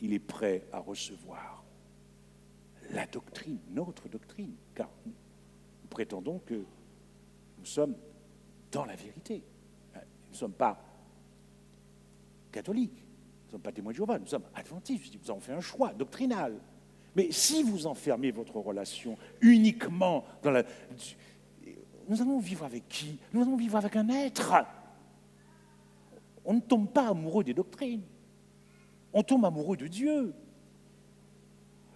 Il est prêt à recevoir la doctrine, notre doctrine, car nous prétendons que nous sommes dans la vérité. Nous ne sommes pas catholiques, nous ne sommes pas témoins de Jéhovah, nous sommes adventistes. Nous avons fait un choix doctrinal. Mais si vous enfermez votre relation uniquement dans la... Nous allons vivre avec qui? Nous allons vivre avec un être. On ne tombe pas amoureux des doctrines. On tombe amoureux de Dieu.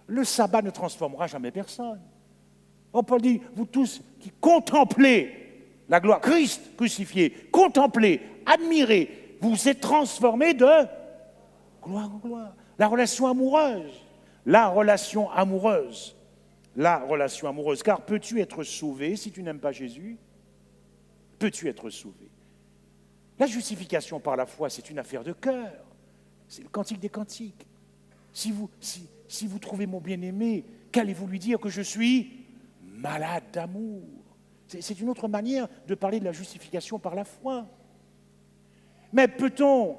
Le sabbat ne transformera jamais personne. Oh, Paul dit, vous tous qui contemplez la gloire, Christ crucifié, contemplé, admiré, vous êtes transformé de gloire en gloire. La relation amoureuse, la relation amoureuse, la relation amoureuse. Car peux-tu être sauvé si tu n'aimes pas Jésus? Peux-tu être sauvé? La justification par la foi, c'est une affaire de cœur. C'est le cantique des cantiques. Si vous trouvez mon bien-aimé, qu'allez-vous lui dire? Que je suis malade d'amour. C'est une autre manière de parler de la justification par la foi. Mais peut-on,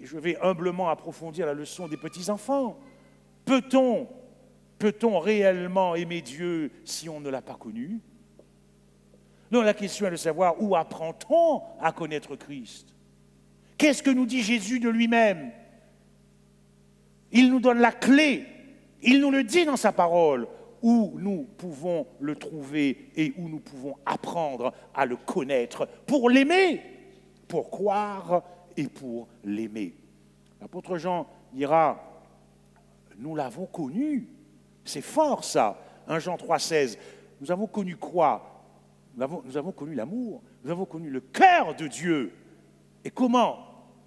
et je vais humblement approfondir la leçon des petits-enfants, peut-on réellement aimer Dieu si on ne l'a pas connu? Non, la question est de savoir où apprend-on à connaître Christ? Qu'est-ce que nous dit Jésus de lui-même? Il nous donne la clé, il nous le dit dans sa parole, où nous pouvons le trouver et où nous pouvons apprendre à le connaître pour l'aimer, pour croire et pour l'aimer. L'apôtre Jean dira, nous l'avons connu, c'est fort ça, 1 Jean 3,16, nous avons connu quoi? Nous avons connu l'amour, nous avons connu le cœur de Dieu. Et comment?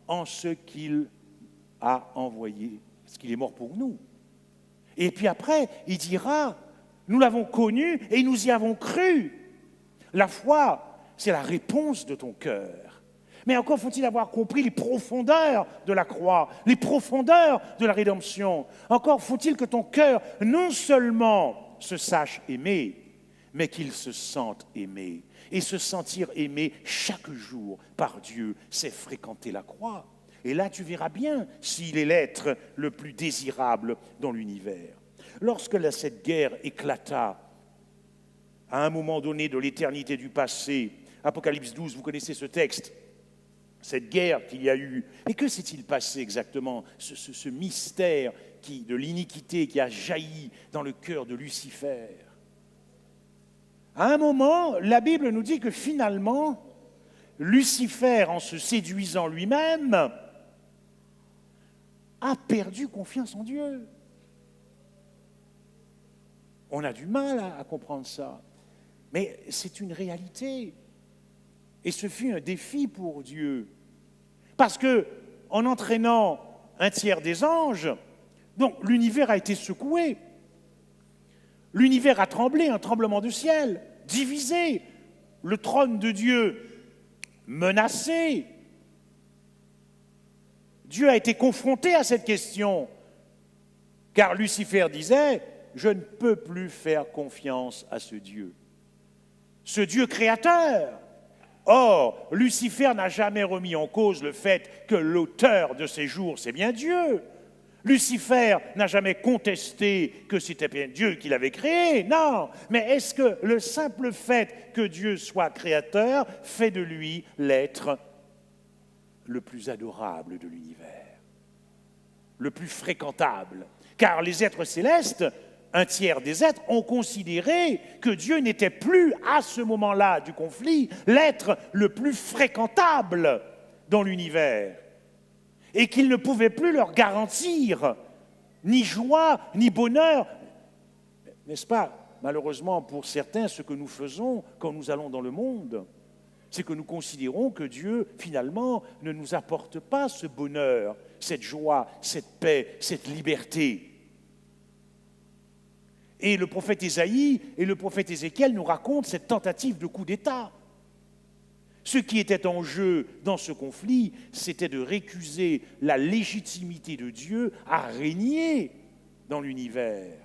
En ce qu'il a envoyé, parce qu'il est mort pour nous. Et puis après, il dira, nous l'avons connu et nous y avons cru. La foi, c'est la réponse de ton cœur. Mais encore faut-il avoir compris les profondeurs de la croix, les profondeurs de la rédemption. Encore faut-il que ton cœur non seulement se sache aimer, mais qu'il se sente aimé. Et se sentir aimé chaque jour par Dieu, c'est fréquenter la croix. Et là, tu verras bien s'il est l'être le plus désirable dans l'univers. Lorsque cette guerre éclata, à un moment donné de l'éternité du passé, Apocalypse 12, vous connaissez ce texte, cette guerre qu'il y a eu. Et que s'est-il passé exactement, ce mystère de l'iniquité qui a jailli dans le cœur de Lucifer? À un moment, la Bible nous dit que finalement, Lucifer, en se séduisant lui-même, a perdu confiance en Dieu. On a du mal à comprendre ça, mais c'est une réalité. Et ce fut un défi pour Dieu. Parce que, en entraînant un tiers des anges, donc l'univers a été secoué. L'univers a tremblé, un tremblement de ciel, divisé. Le trône de Dieu menacé. Dieu a été confronté à cette question, car Lucifer disait, je ne peux plus faire confiance à ce Dieu créateur. Or, Lucifer n'a jamais remis en cause le fait que l'auteur de ces jours, c'est bien Dieu. Lucifer n'a jamais contesté que c'était bien Dieu qui l'avait créé, non. Mais est-ce que le simple fait que Dieu soit créateur fait de lui l'être le plus adorable de l'univers, le plus fréquentable? Car les êtres célestes, un tiers des êtres, ont considéré que Dieu n'était plus, à ce moment-là du conflit, l'être le plus fréquentable dans l'univers. Et qu'il ne pouvait plus leur garantir ni joie, ni bonheur. N'est-ce pas, malheureusement pour certains, ce que nous faisons quand nous allons dans le monde, c'est que nous considérons que Dieu, finalement, ne nous apporte pas ce bonheur, cette joie, cette paix, cette liberté. Et le prophète Ésaïe et le prophète Ézéchiel nous racontent cette tentative de coup d'État. Ce qui était en jeu dans ce conflit, c'était de récuser la légitimité de Dieu à régner dans l'univers.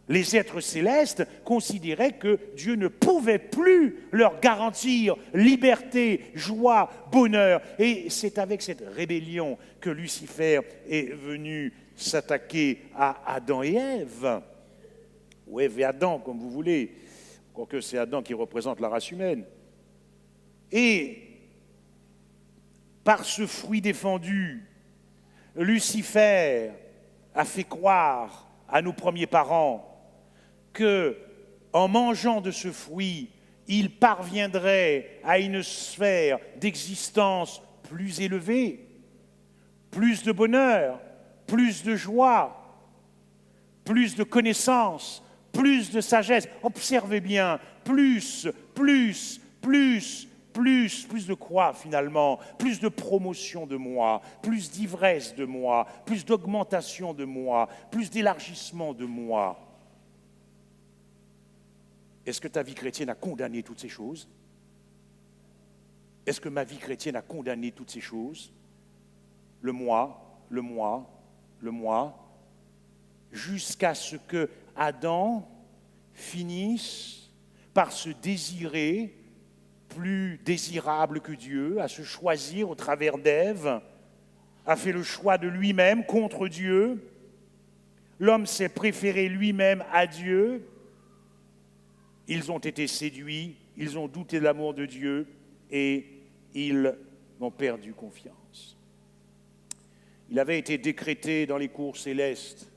Les êtres célestes considéraient que Dieu ne pouvait plus leur garantir liberté, joie, bonheur. Et c'est avec cette rébellion que Lucifer est venu s'attaquer à Adam et Ève. Ou Ève et Adam, comme vous voulez, quoique c'est Adam qui représente la race humaine. Et par ce fruit défendu, Lucifer a fait croire à nos premiers parents que, en mangeant de ce fruit, ils parviendraient à une sphère d'existence plus élevée, plus de bonheur, plus de joie, plus de connaissances, plus de sagesse. Observez bien, plus, plus de quoi finalement? Plus de promotion de moi, plus d'ivresse de moi, plus d'augmentation de moi, plus d'élargissement de moi. Est-ce que ta vie chrétienne a condamné toutes ces choses? Est-ce que ma vie chrétienne a condamné toutes ces choses? Le moi, jusqu'à ce que Adam finisse par se désirer plus désirable que Dieu, à se choisir au travers d'Ève, a fait le choix de lui-même contre Dieu. L'homme s'est préféré lui-même à Dieu. Ils ont été séduits, ils ont douté de l'amour de Dieu et ils ont perdu confiance. Il avait été décrété dans les cours célestes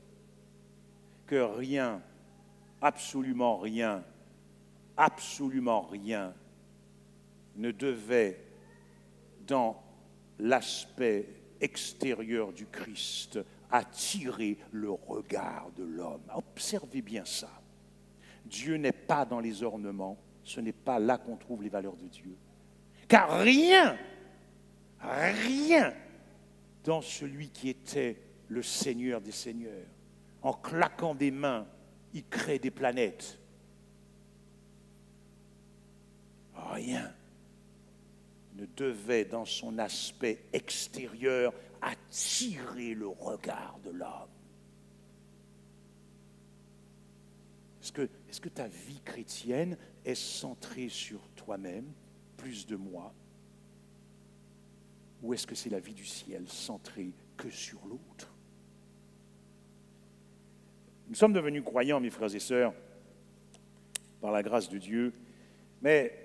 que rien, absolument rien ne devait, dans l'aspect extérieur du Christ, attirer le regard de l'homme. Observez bien ça. Dieu n'est pas dans les ornements, ce n'est pas là qu'on trouve les valeurs de Dieu. Car rien dans celui qui était le Seigneur des Seigneurs, en claquant des mains, il crée des planètes. Rien ne devait, dans son aspect extérieur, attirer le regard de l'homme. Est-ce que ta vie chrétienne est centrée sur toi-même, plus de moi? Ou est-ce que c'est la vie du ciel centrée que sur l'autre? Nous sommes devenus croyants, mes frères et sœurs, par la grâce de Dieu, mais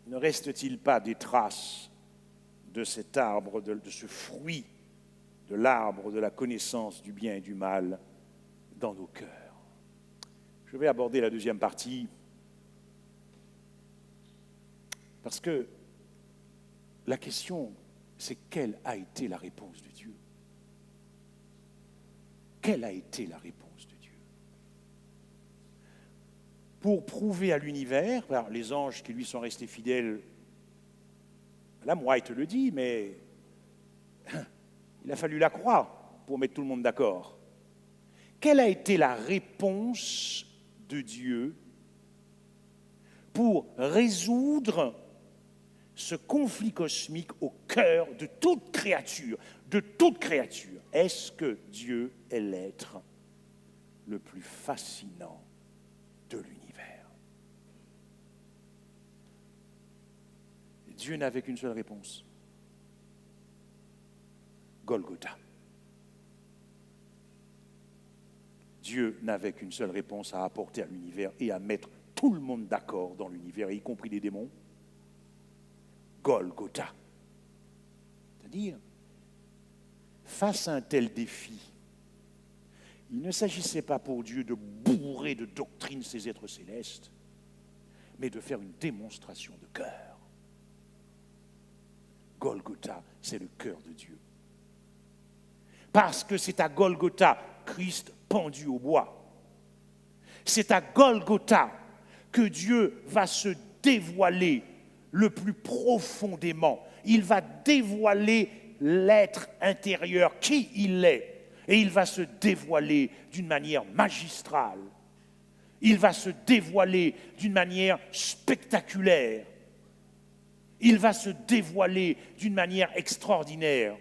ne reste-t-il pas des traces de cet arbre, de ce fruit, de l'arbre de la connaissance du bien et du mal dans nos cœurs? Je vais aborder la deuxième partie parce que la question, c'est quelle a été la réponse de Dieu? Quelle a été la réponse de Dieu? Pour prouver à l'univers, les anges qui lui sont restés fidèles, Madame White le dit, mais il a fallu la croix pour mettre tout le monde d'accord. Quelle a été la réponse de Dieu pour résoudre ce conflit cosmique au cœur de toute créature, Est-ce que Dieu est l'être le plus fascinant de l'univers? Dieu n'avait qu'une seule réponse. Golgotha. Dieu n'avait qu'une seule réponse à apporter à l'univers et à mettre tout le monde d'accord dans l'univers, y compris les démons. Golgotha. C'est-à-dire, face à un tel défi, il ne s'agissait pas pour Dieu de bourrer de doctrines ces êtres célestes, mais de faire une démonstration de cœur. Golgotha, c'est le cœur de Dieu. Parce que c'est à Golgotha, Christ pendu au bois. C'est à Golgotha que Dieu va se dévoiler le plus profondément. Il va dévoiler l'être intérieur, qui il est. Et il va se dévoiler d'une manière magistrale. Il va se dévoiler d'une manière spectaculaire. Il va se dévoiler d'une manière extraordinaire.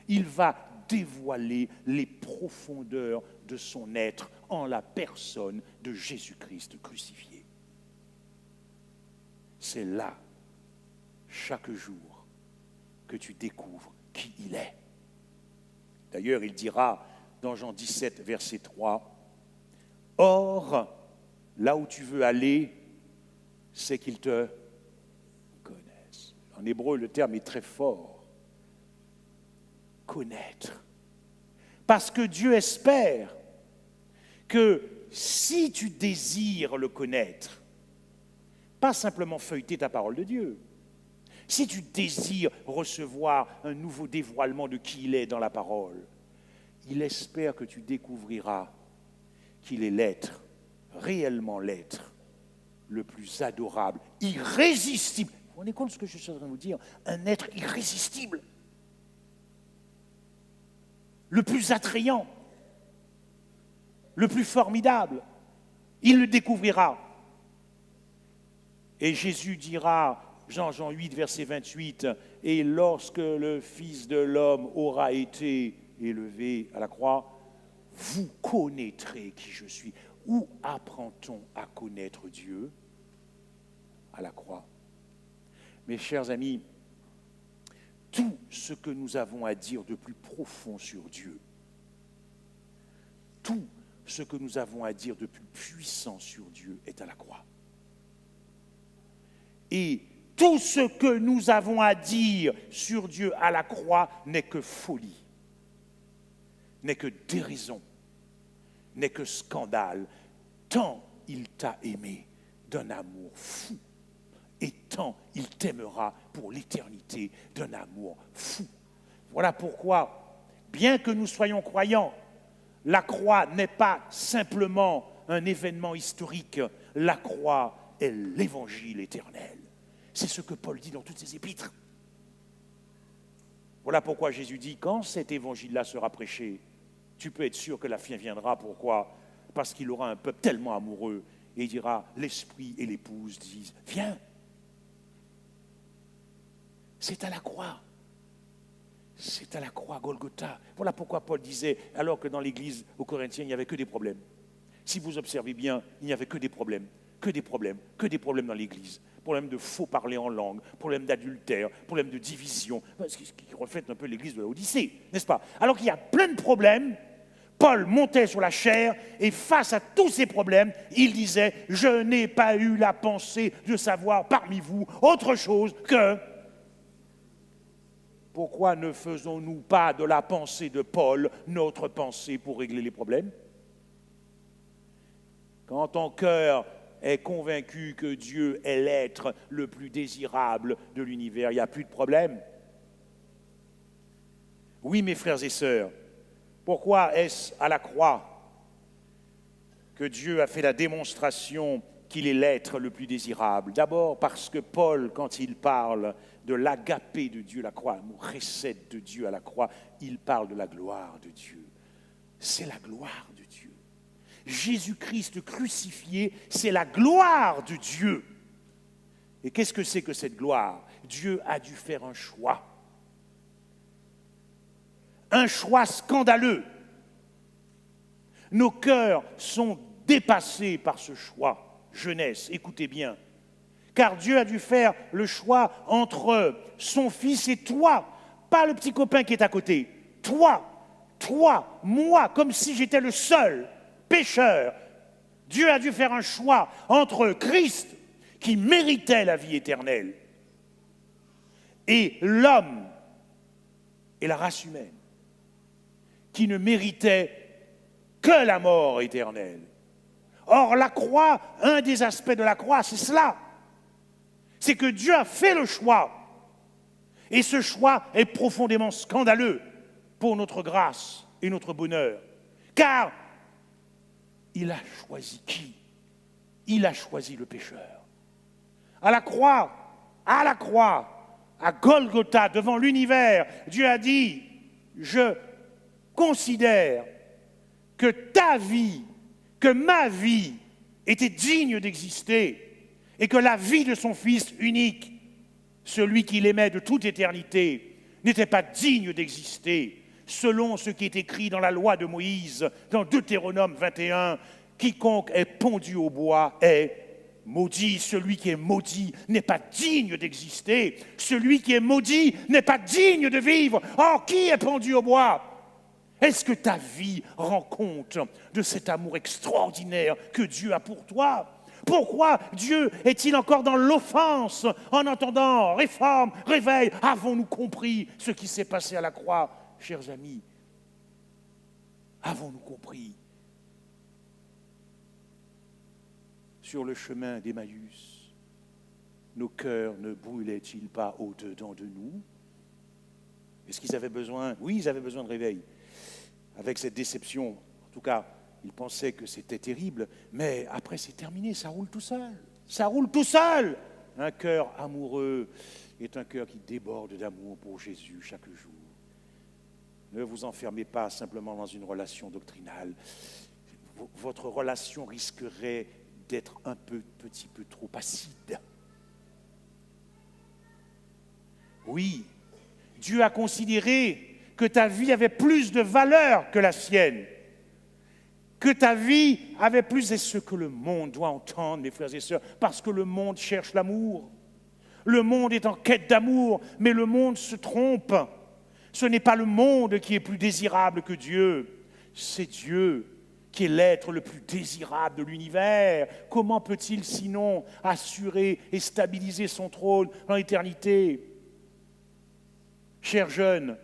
Il va dévoiler les profondeurs de son être en la personne de Jésus-Christ crucifié. C'est là, chaque jour, que tu découvres qui il est. D'ailleurs, il dira dans Jean 17, verset 3, « Or, là où tu veux aller, c'est qu'ils te connaissent. » En hébreu, le terme est très fort. Connaître. Parce que Dieu espère que si tu désires le connaître, pas simplement feuilleter ta parole de Dieu, si tu désires recevoir un nouveau dévoilement de qui il est dans la parole, il espère que tu découvriras qu'il est l'être, réellement l'être, le plus adorable, irrésistible. Vous vous rendez compte de ce que je suis en train de vous dire? Un être irrésistible. Le plus attrayant, le plus formidable. Il le découvrira. Et Jésus dira, Jean 8, verset 28, « Et lorsque le Fils de l'homme aura été élevé à la croix, vous connaîtrez qui je suis. » Où apprend-on à connaître Dieu? À la croix. Mes chers amis, tout ce que nous avons à dire de plus profond sur Dieu, tout ce que nous avons à dire de plus puissant sur Dieu est à la croix. Et tout ce que nous avons à dire sur Dieu à la croix n'est que folie, n'est que déraison, n'est que scandale, tant il t'a aimé d'un amour fou, et tant il t'aimera pour l'éternité d'un amour fou. Voilà pourquoi, bien que nous soyons croyants, la croix n'est pas simplement un événement historique, la croix est l'évangile éternel. C'est ce que Paul dit dans toutes ses épîtres. Voilà pourquoi Jésus dit, quand cet évangile-là sera prêché, tu peux être sûr que la fin viendra. Pourquoi? Parce qu'il aura un peuple tellement amoureux, et il dira, l'esprit et l'épouse disent, viens. C'est à la croix. C'est à la croix, Golgotha. Voilà pourquoi Paul disait, alors que dans l'église aux Corinthiens, il n'y avait que des problèmes. Si vous observez bien, il n'y avait que des problèmes, que des problèmes, que des problèmes dans l'église. Problème de faux parler en langue, problème d'adultère, problème de division, ce qui reflète un peu l'église de l'Odyssée, n'est-ce pas? Alors qu'il y a plein de problèmes, Paul montait sur la chair et face à tous ces problèmes, il disait, je n'ai pas eu la pensée de savoir parmi vous autre chose que... Pourquoi ne faisons-nous pas de la pensée de Paul notre pensée pour régler les problèmes? Quand ton cœur est convaincu que Dieu est l'être le plus désirable de l'univers, il n'y a plus de problème. Oui, mes frères et sœurs, pourquoi est-ce à la croix que Dieu a fait la démonstration qu'il est l'être le plus désirable? D'abord parce que Paul, quand il parle de l'agapé de Dieu, la croix, l'amour récède de Dieu à la croix, il parle de la gloire de Dieu. C'est la gloire de Dieu. Jésus-Christ crucifié, c'est la gloire de Dieu. Et qu'est-ce que c'est que cette gloire? Dieu a dû faire un choix. Un choix scandaleux. Nos cœurs sont dépassés par ce choix. Jeunesse, écoutez bien. Car Dieu a dû faire le choix entre son fils et toi, pas le petit copain qui est à côté. Toi, moi, comme si j'étais le seul pécheur. Dieu a dû faire un choix entre Christ, qui méritait la vie éternelle, et l'homme et la race humaine, qui ne méritait que la mort éternelle. Or, la croix, un des aspects de la croix, c'est cela. C'est que Dieu a fait le choix. Et ce choix est profondément scandaleux pour notre grâce et notre bonheur. Car il a choisi qui? Il a choisi le pécheur. À la croix, à Golgotha, devant l'univers, Dieu a dit, je considère que ta vie, que ma vie était digne d'exister et que la vie de son Fils unique, celui qu'il aimait de toute éternité, n'était pas digne d'exister, selon ce qui est écrit dans la loi de Moïse, dans Deutéronome 21, quiconque est pendu au bois est maudit. Celui qui est maudit n'est pas digne d'exister. Celui qui est maudit n'est pas digne de vivre. Or, qui est pendu au bois? Est-ce que ta vie rend compte de cet amour extraordinaire que Dieu a pour toi? Pourquoi Dieu est-il encore dans l'offense en entendant réforme, réveil? Avons-nous compris ce qui s'est passé à la croix, chers amis? Avons-nous compris? Sur le chemin d'Emmaüs, nos cœurs ne brûlaient-ils pas au-dedans de nous? Est-ce qu'ils avaient besoin? Oui, ils avaient besoin de réveil. Avec cette déception, en tout cas, ils pensaient que c'était terrible, mais après c'est terminé, ça roule tout seul. Ça roule tout seul. Un cœur amoureux est un cœur qui déborde d'amour pour Jésus chaque jour. Ne vous enfermez pas simplement dans une relation doctrinale. Votre relation risquerait d'être un petit peu trop acide. Oui, Dieu a considéré que ta vie avait plus de valeur que la sienne, que ta vie avait plus, et ce que le monde doit entendre, mes frères et sœurs, parce que le monde cherche l'amour. Le monde est en quête d'amour, mais le monde se trompe. Ce n'est pas le monde qui est plus désirable que Dieu, c'est Dieu qui est l'être le plus désirable de l'univers. Comment peut-il sinon assurer et stabiliser son trône dans l'éternité? Chers jeunes,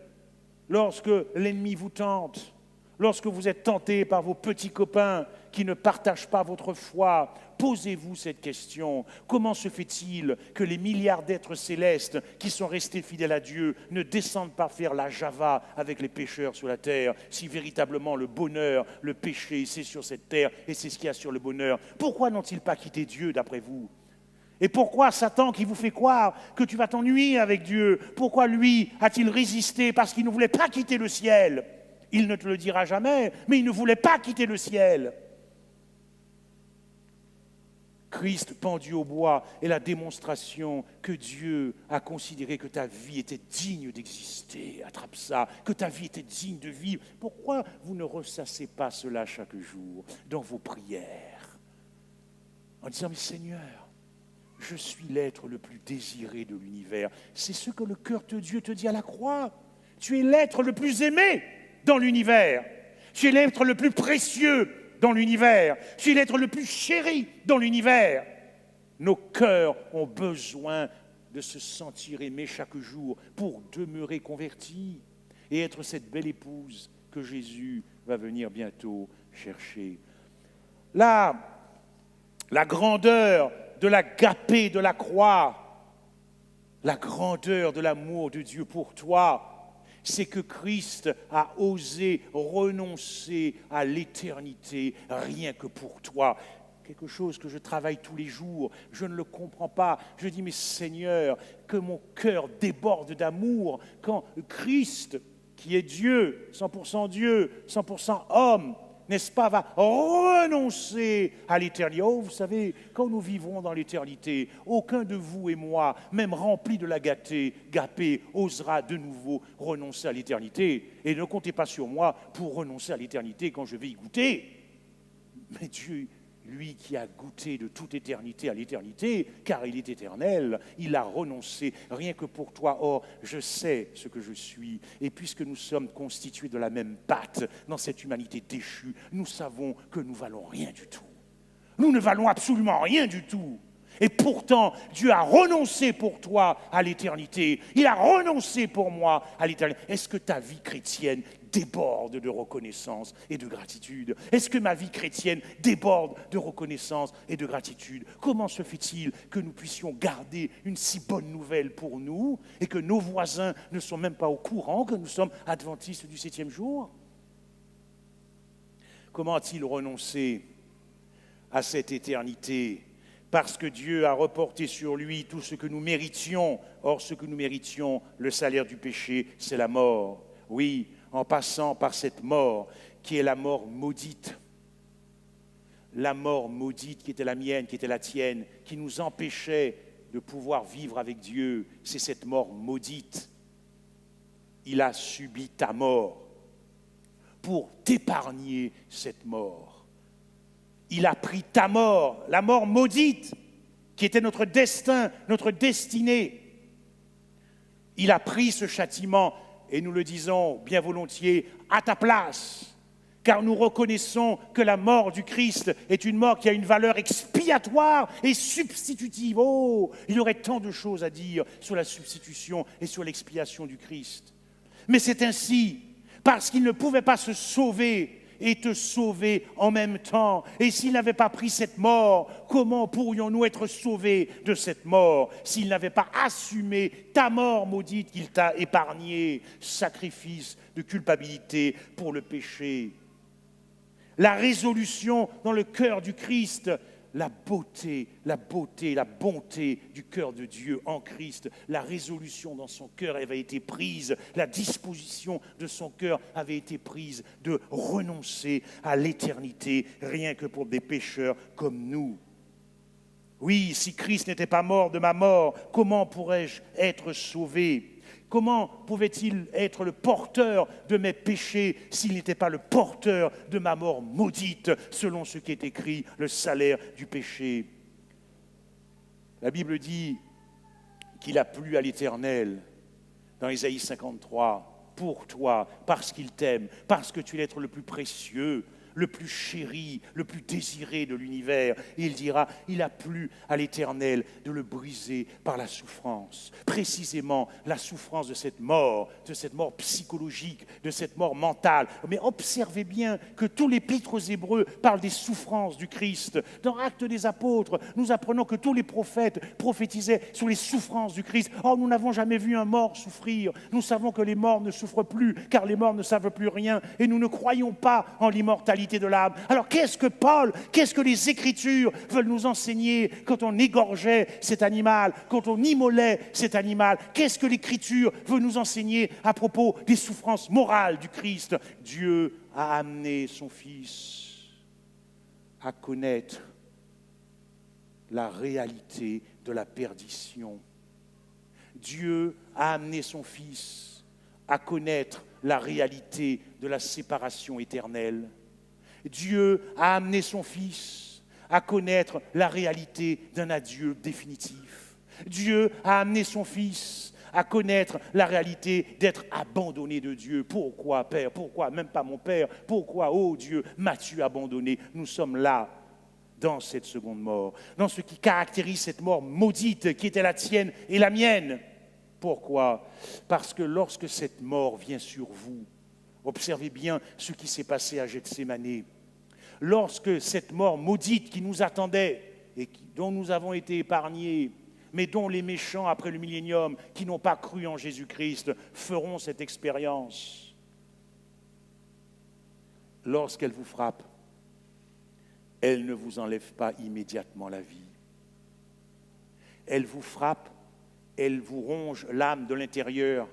lorsque l'ennemi vous tente, lorsque vous êtes tentés par vos petits copains qui ne partagent pas votre foi, posez-vous cette question. Comment se fait-il que les milliards d'êtres célestes qui sont restés fidèles à Dieu ne descendent pas faire la Java avec les pécheurs sur la terre, si véritablement le bonheur, le péché, c'est sur cette terre et c'est ce qu'il y a sur le bonheur? Pourquoi n'ont-ils pas quitté Dieu d'après vous? Et pourquoi Satan, qui vous fait croire que tu vas t'ennuyer avec Dieu, pourquoi lui a-t-il résisté? Parce qu'il ne voulait pas quitter le ciel. Il ne te le dira jamais, mais il ne voulait pas quitter le ciel. Christ pendu au bois est la démonstration que Dieu a considéré que ta vie était digne d'exister. Attrape ça, que ta vie était digne de vivre. Pourquoi vous ne ressassez pas cela chaque jour dans vos prières en disant, mais Seigneur, je suis l'être le plus désiré de l'univers. C'est ce que le cœur de Dieu te dit à la croix. Tu es l'être le plus aimé dans l'univers. Tu es l'être le plus précieux dans l'univers. Tu es l'être le plus chéri dans l'univers. Nos cœurs ont besoin de se sentir aimés chaque jour pour demeurer convertis et être cette belle épouse que Jésus va venir bientôt chercher. Là, la grandeur de l'agapé de la croix, la grandeur de l'amour de Dieu pour toi, c'est que Christ a osé renoncer à l'éternité rien que pour toi. Quelque chose que je travaille tous les jours, je ne le comprends pas. Je dis, mais Seigneur, que mon cœur déborde d'amour quand Christ, qui est Dieu, 100% homme, n'est-ce pas, va renoncer à l'éternité. Oh, vous savez, quand nous vivrons dans l'éternité, aucun de vous et moi, même rempli de l'agapé, osera de nouveau renoncer à l'éternité. Et ne comptez pas sur moi pour renoncer à l'éternité quand je vais y goûter. Mais Dieu, lui qui a goûté de toute éternité à l'éternité, car il est éternel, il a renoncé rien que pour toi. Or, je sais ce que je suis, et puisque nous sommes constitués de la même pâte dans cette humanité déchue, nous savons que nous valons rien du tout. Nous ne valons absolument rien du tout. Et pourtant, Dieu a renoncé pour toi à l'éternité. Il a renoncé pour moi à l'éternité. Est-ce que ta vie chrétienne déborde de reconnaissance et de gratitude? Est-ce que ma vie chrétienne déborde de reconnaissance et de gratitude? Comment se fait-il que nous puissions garder une si bonne nouvelle pour nous et que nos voisins ne sont même pas au courant que nous sommes adventistes du 7e jour? Comment a-t-il renoncé à cette éternité? Parce que Dieu a reporté sur lui tout ce que nous méritions. Or, ce que nous méritions, le salaire du péché, c'est la mort. Oui, en passant par cette mort, qui est la mort maudite. La mort maudite qui était la mienne, qui était la tienne, qui nous empêchait de pouvoir vivre avec Dieu. C'est cette mort maudite. Il a subi ta mort pour t'épargner cette mort. Il a pris ta mort, la mort maudite, qui était notre destin, notre destinée. Il a pris ce châtiment, et nous le disons bien volontiers, à ta place, car nous reconnaissons que la mort du Christ est une mort qui a une valeur expiatoire et substitutive. Oh, il y aurait tant de choses à dire sur la substitution et sur l'expiation du Christ. Mais c'est ainsi, parce qu'il ne pouvait pas se sauver et te sauver en même temps. Et s'il n'avait pas pris cette mort, comment pourrions-nous être sauvés de cette mort s'il n'avait pas assumé ta mort maudite qu'il t'a épargnée, sacrifice de culpabilité pour le péché? La résolution dans le cœur du Christ la beauté, la bonté du cœur de Dieu en Christ. La résolution dans son cœur avait été prise, la disposition de son cœur avait été prise de renoncer à l'éternité, rien que pour des pécheurs comme nous. Oui, si Christ n'était pas mort de ma mort, comment pourrais-je être sauvé ? Comment pouvait-il être le porteur de mes péchés s'il n'était pas le porteur de ma mort maudite, selon ce qui est écrit, le salaire du péché ? La Bible dit qu'il a plu à l'Éternel, dans Ésaïe 53, pour toi, parce qu'il t'aime, parce que tu es l'être le plus précieux, le plus chéri, le plus désiré de l'univers. Et il dira, il a plu à l'Éternel de le briser par la souffrance. Précisément la souffrance de cette mort psychologique, de cette mort mentale. Mais observez bien que tout l'Épître aux Hébreux parle des souffrances du Christ. Dans Actes des Apôtres, nous apprenons que tous les prophètes prophétisaient sur les souffrances du Christ. Oh, nous n'avons jamais vu un mort souffrir. Nous savons que les morts ne souffrent plus, car les morts ne savent plus rien. Et nous ne croyons pas en l'immortalité de l'âme. Alors qu'est-ce que les Écritures veulent nous enseigner quand on égorgeait cet animal, quand on immolait cet animal? Qu'est-ce que l'Écriture veut nous enseigner à propos des souffrances morales du Christ? Dieu a amené son Fils à connaître la réalité de la perdition. Dieu a amené son Fils à connaître la réalité de la séparation éternelle. Dieu a amené son Fils à connaître la réalité d'un adieu définitif. Dieu a amené son Fils à connaître la réalité d'être abandonné de Dieu. Pourquoi, Père? Pourquoi? Même pas mon Père. Pourquoi, oh Dieu, m'as-tu abandonné? Nous sommes là, dans cette seconde mort, dans ce qui caractérise cette mort maudite qui était la tienne et la mienne. Pourquoi? Parce que lorsque cette mort vient sur vous, observez bien ce qui s'est passé à Gethsémanée. Lorsque cette mort maudite qui nous attendait et dont nous avons été épargnés, mais dont les méchants après le millénium qui n'ont pas cru en Jésus-Christ feront cette expérience, lorsqu'elle vous frappe, elle ne vous enlève pas immédiatement la vie. Elle vous frappe, elle vous ronge l'âme de l'intérieur.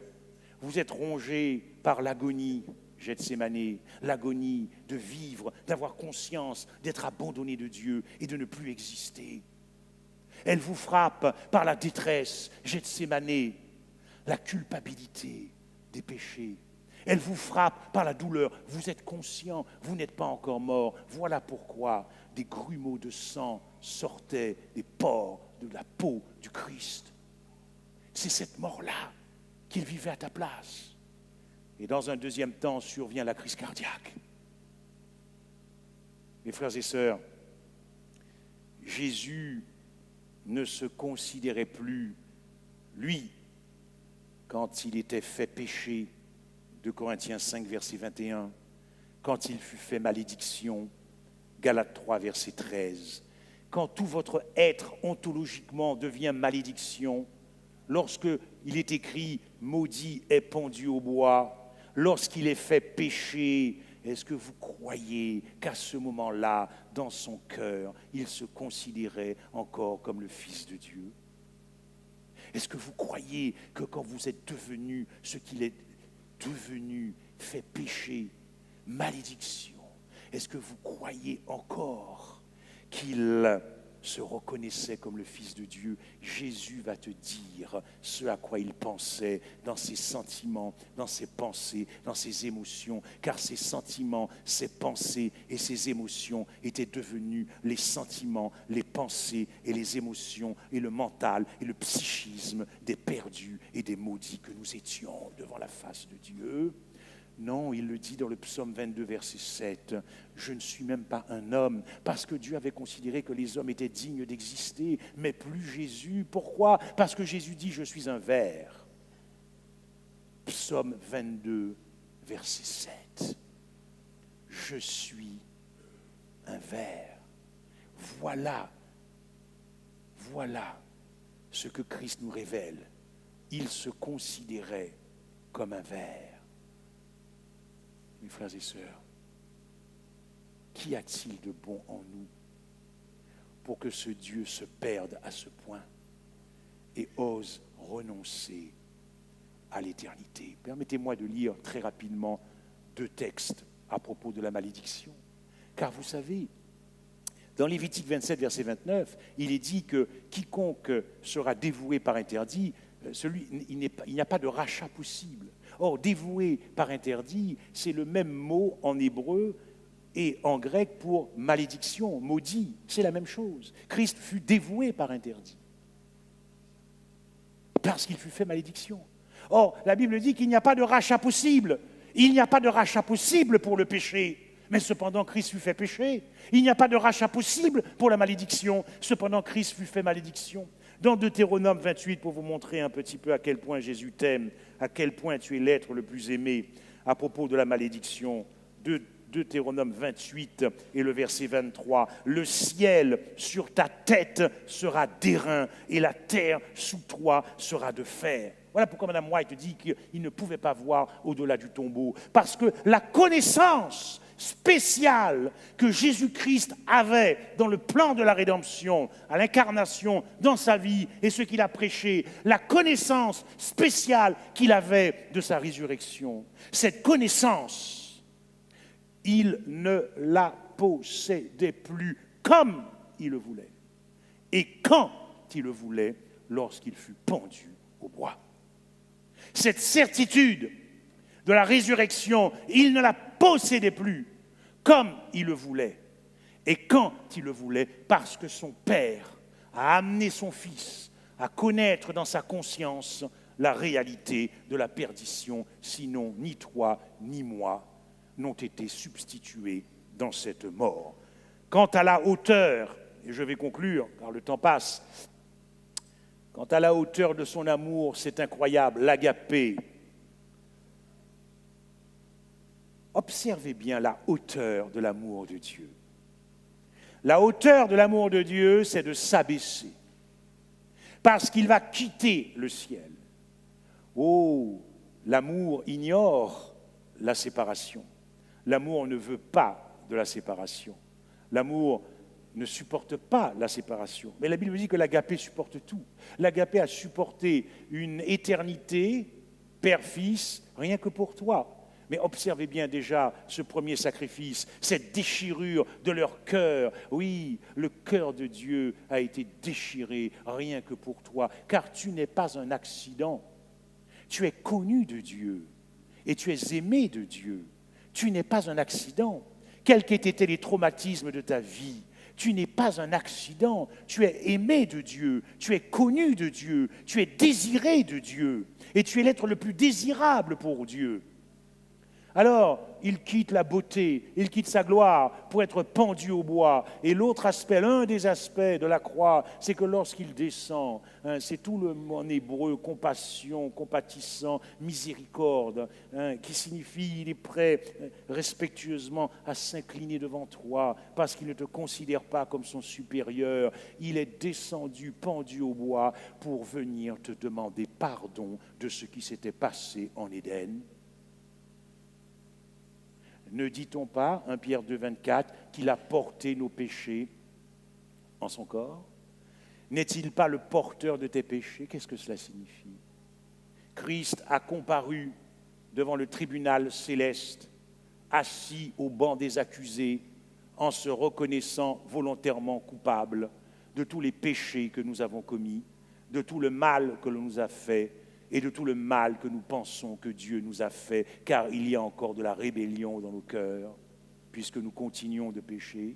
Vous êtes rongé par l'agonie, Gethsémanée, l'agonie de vivre, d'avoir conscience, d'être abandonné de Dieu et de ne plus exister. Elle vous frappe par la détresse, Gethsémanée, la culpabilité des péchés. Elle vous frappe par la douleur. Vous êtes conscient, vous n'êtes pas encore mort. Voilà pourquoi des grumeaux de sang sortaient des pores de la peau du Christ. C'est cette mort-là qu'il vivait à ta place. Et dans un deuxième temps survient la crise cardiaque. Mes frères et sœurs, Jésus ne se considérait plus, lui, quand il était fait péché, 2 Corinthiens 5, verset 21, quand il fut fait malédiction, Galates 3, verset 13, quand tout votre être ontologiquement devient malédiction, lorsque il est écrit « maudit est pendu au bois », lorsqu'il est fait pécher, est-ce que vous croyez qu'à ce moment-là, dans son cœur, il se considérait encore comme le Fils de Dieu? Est-ce que vous croyez que quand vous êtes devenu ce qu'il est devenu, fait péché, malédiction, est-ce que vous croyez encore qu'il se reconnaissait comme le Fils de Dieu? Jésus va te dire ce à quoi il pensait dans ses sentiments, dans ses pensées, dans ses émotions, car ses sentiments, ses pensées et ses émotions étaient devenus les sentiments, les pensées et les émotions et le mental et le psychisme des perdus et des maudits que nous étions devant la face de Dieu. Non, il le dit dans le psaume 22, verset 7, « Je ne suis même pas un homme » parce que Dieu avait considéré que les hommes étaient dignes d'exister, mais plus Jésus. Pourquoi? Parce que Jésus dit « Je suis un ver ». Psaume 22, verset 7, « Je suis un ver ». Voilà ce que Christ nous révèle. Il se considérait comme un ver. Mes frères et sœurs, qu'y a-t-il de bon en nous? pour que ce Dieu se perde à ce point et ose renoncer à l'éternité. Permettez-moi de lire très rapidement 2 textes à propos de la malédiction. Car vous savez, dans Lévitique 27, verset 29, il est dit que quiconque sera dévoué par interdit, il n'y a pas de rachat possible. Or, dévoué par interdit, c'est le même mot en hébreu et en grec pour malédiction, maudit. C'est la même chose. Christ fut dévoué par interdit parce qu'il fut fait malédiction. Or, la Bible dit qu'il n'y a pas de rachat possible. Il n'y a pas de rachat possible pour le péché. Mais cependant, Christ fut fait péché. Il n'y a pas de rachat possible pour la malédiction. Cependant, Christ fut fait malédiction. Dans Deutéronome 28, pour vous montrer un petit peu à quel point Jésus t'aime, à quel point tu es l'être le plus aimé, à propos de la malédiction, Deutéronome 28 et le verset 23, « Le ciel sur ta tête sera d'airain et la terre sous toi sera de fer. » Voilà pourquoi Mme White dit qu'il ne pouvait pas voir au-delà du tombeau. Parce que la connaissance spéciale que Jésus-Christ avait dans le plan de la rédemption, à l'incarnation, dans sa vie et ce qu'il a prêché, la connaissance spéciale qu'il avait de sa résurrection, cette connaissance, il ne la possédait plus comme il le voulait et quand il le voulait lorsqu'il fut pendu au bois. Cette certitude de la résurrection, il ne la possédait plus comme il le voulait et quand il le voulait, parce que son Père a amené son Fils à connaître dans sa conscience la réalité de la perdition, sinon ni toi ni moi n'ont été substitués dans cette mort. Quant à la hauteur, et je vais conclure car le temps passe, quant à la hauteur de son amour, c'est incroyable, l'agapé. Observez bien la hauteur de l'amour de Dieu. La hauteur de l'amour de Dieu, c'est de s'abaisser. Parce qu'il va quitter le ciel. Oh, l'amour ignore la séparation. L'amour ne veut pas de la séparation. L'amour ne supporte pas la séparation. Mais la Bible dit que l'agapé supporte tout. L'agapé a supporté une éternité, Père-Fils, rien que pour toi. Mais observez bien déjà ce premier sacrifice, cette déchirure de leur cœur. Oui, le cœur de Dieu a été déchiré rien que pour toi, car tu n'es pas un accident. Tu es connu de Dieu et tu es aimé de Dieu. Tu n'es pas un accident. Quels qu'aient été les traumatismes de ta vie, tu n'es pas un accident, tu es aimé de Dieu, tu es connu de Dieu, tu es désiré de Dieu, et tu es l'être le plus désirable pour Dieu. Alors, il quitte la beauté, il quitte sa gloire pour être pendu au bois. Et l'autre aspect, l'un des aspects de la croix, c'est que lorsqu'il descend, c'est tout le mot en hébreu, compassion, compatissant, miséricorde, qui signifie il est prêt respectueusement à s'incliner devant toi parce qu'il ne te considère pas comme son supérieur. Il est descendu, pendu au bois pour venir te demander pardon de ce qui s'était passé en Éden. Ne dit-on pas, 1 Pierre 2, 24, qu'il a porté nos péchés en son corps? N'est-il pas le porteur de tes péchés? Qu'est-ce que cela signifie? Christ a comparu devant le tribunal céleste, assis au banc des accusés, en se reconnaissant volontairement coupable de tous les péchés que nous avons commis, de tout le mal que l'on nous a fait, et de tout le mal que nous pensons que Dieu nous a fait, car il y a encore de la rébellion dans nos cœurs, puisque nous continuons de pécher.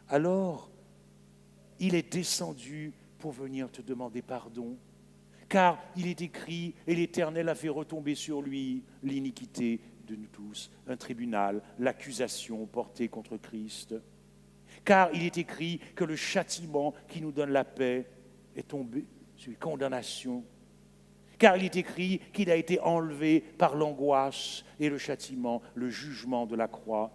Alors, il est descendu pour venir te demander pardon, car il est écrit, et l'Éternel a fait retomber sur lui l'iniquité de nous tous, un tribunal, l'accusation portée contre Christ. Car il est écrit que le châtiment qui nous donne la paix est tombé sur une condamnation. Car il est écrit qu'il a été enlevé par l'angoisse et le châtiment, le jugement de la croix.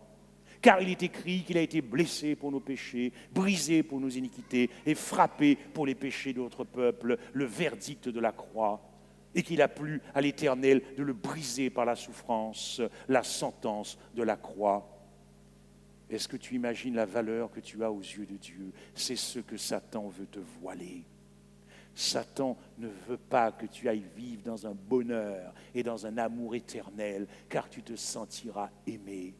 Car il est écrit qu'il a été blessé pour nos péchés, brisé pour nos iniquités et frappé pour les péchés de notre peuple, le verdict de la croix. Et qu'il a plu à l'Éternel de le briser par la souffrance, la sentence de la croix. Est-ce que tu imagines la valeur que tu as aux yeux de Dieu? C'est ce que Satan veut te voiler. Satan ne veut pas que tu ailles vivre dans un bonheur et dans un amour éternel, car tu te sentiras aimé,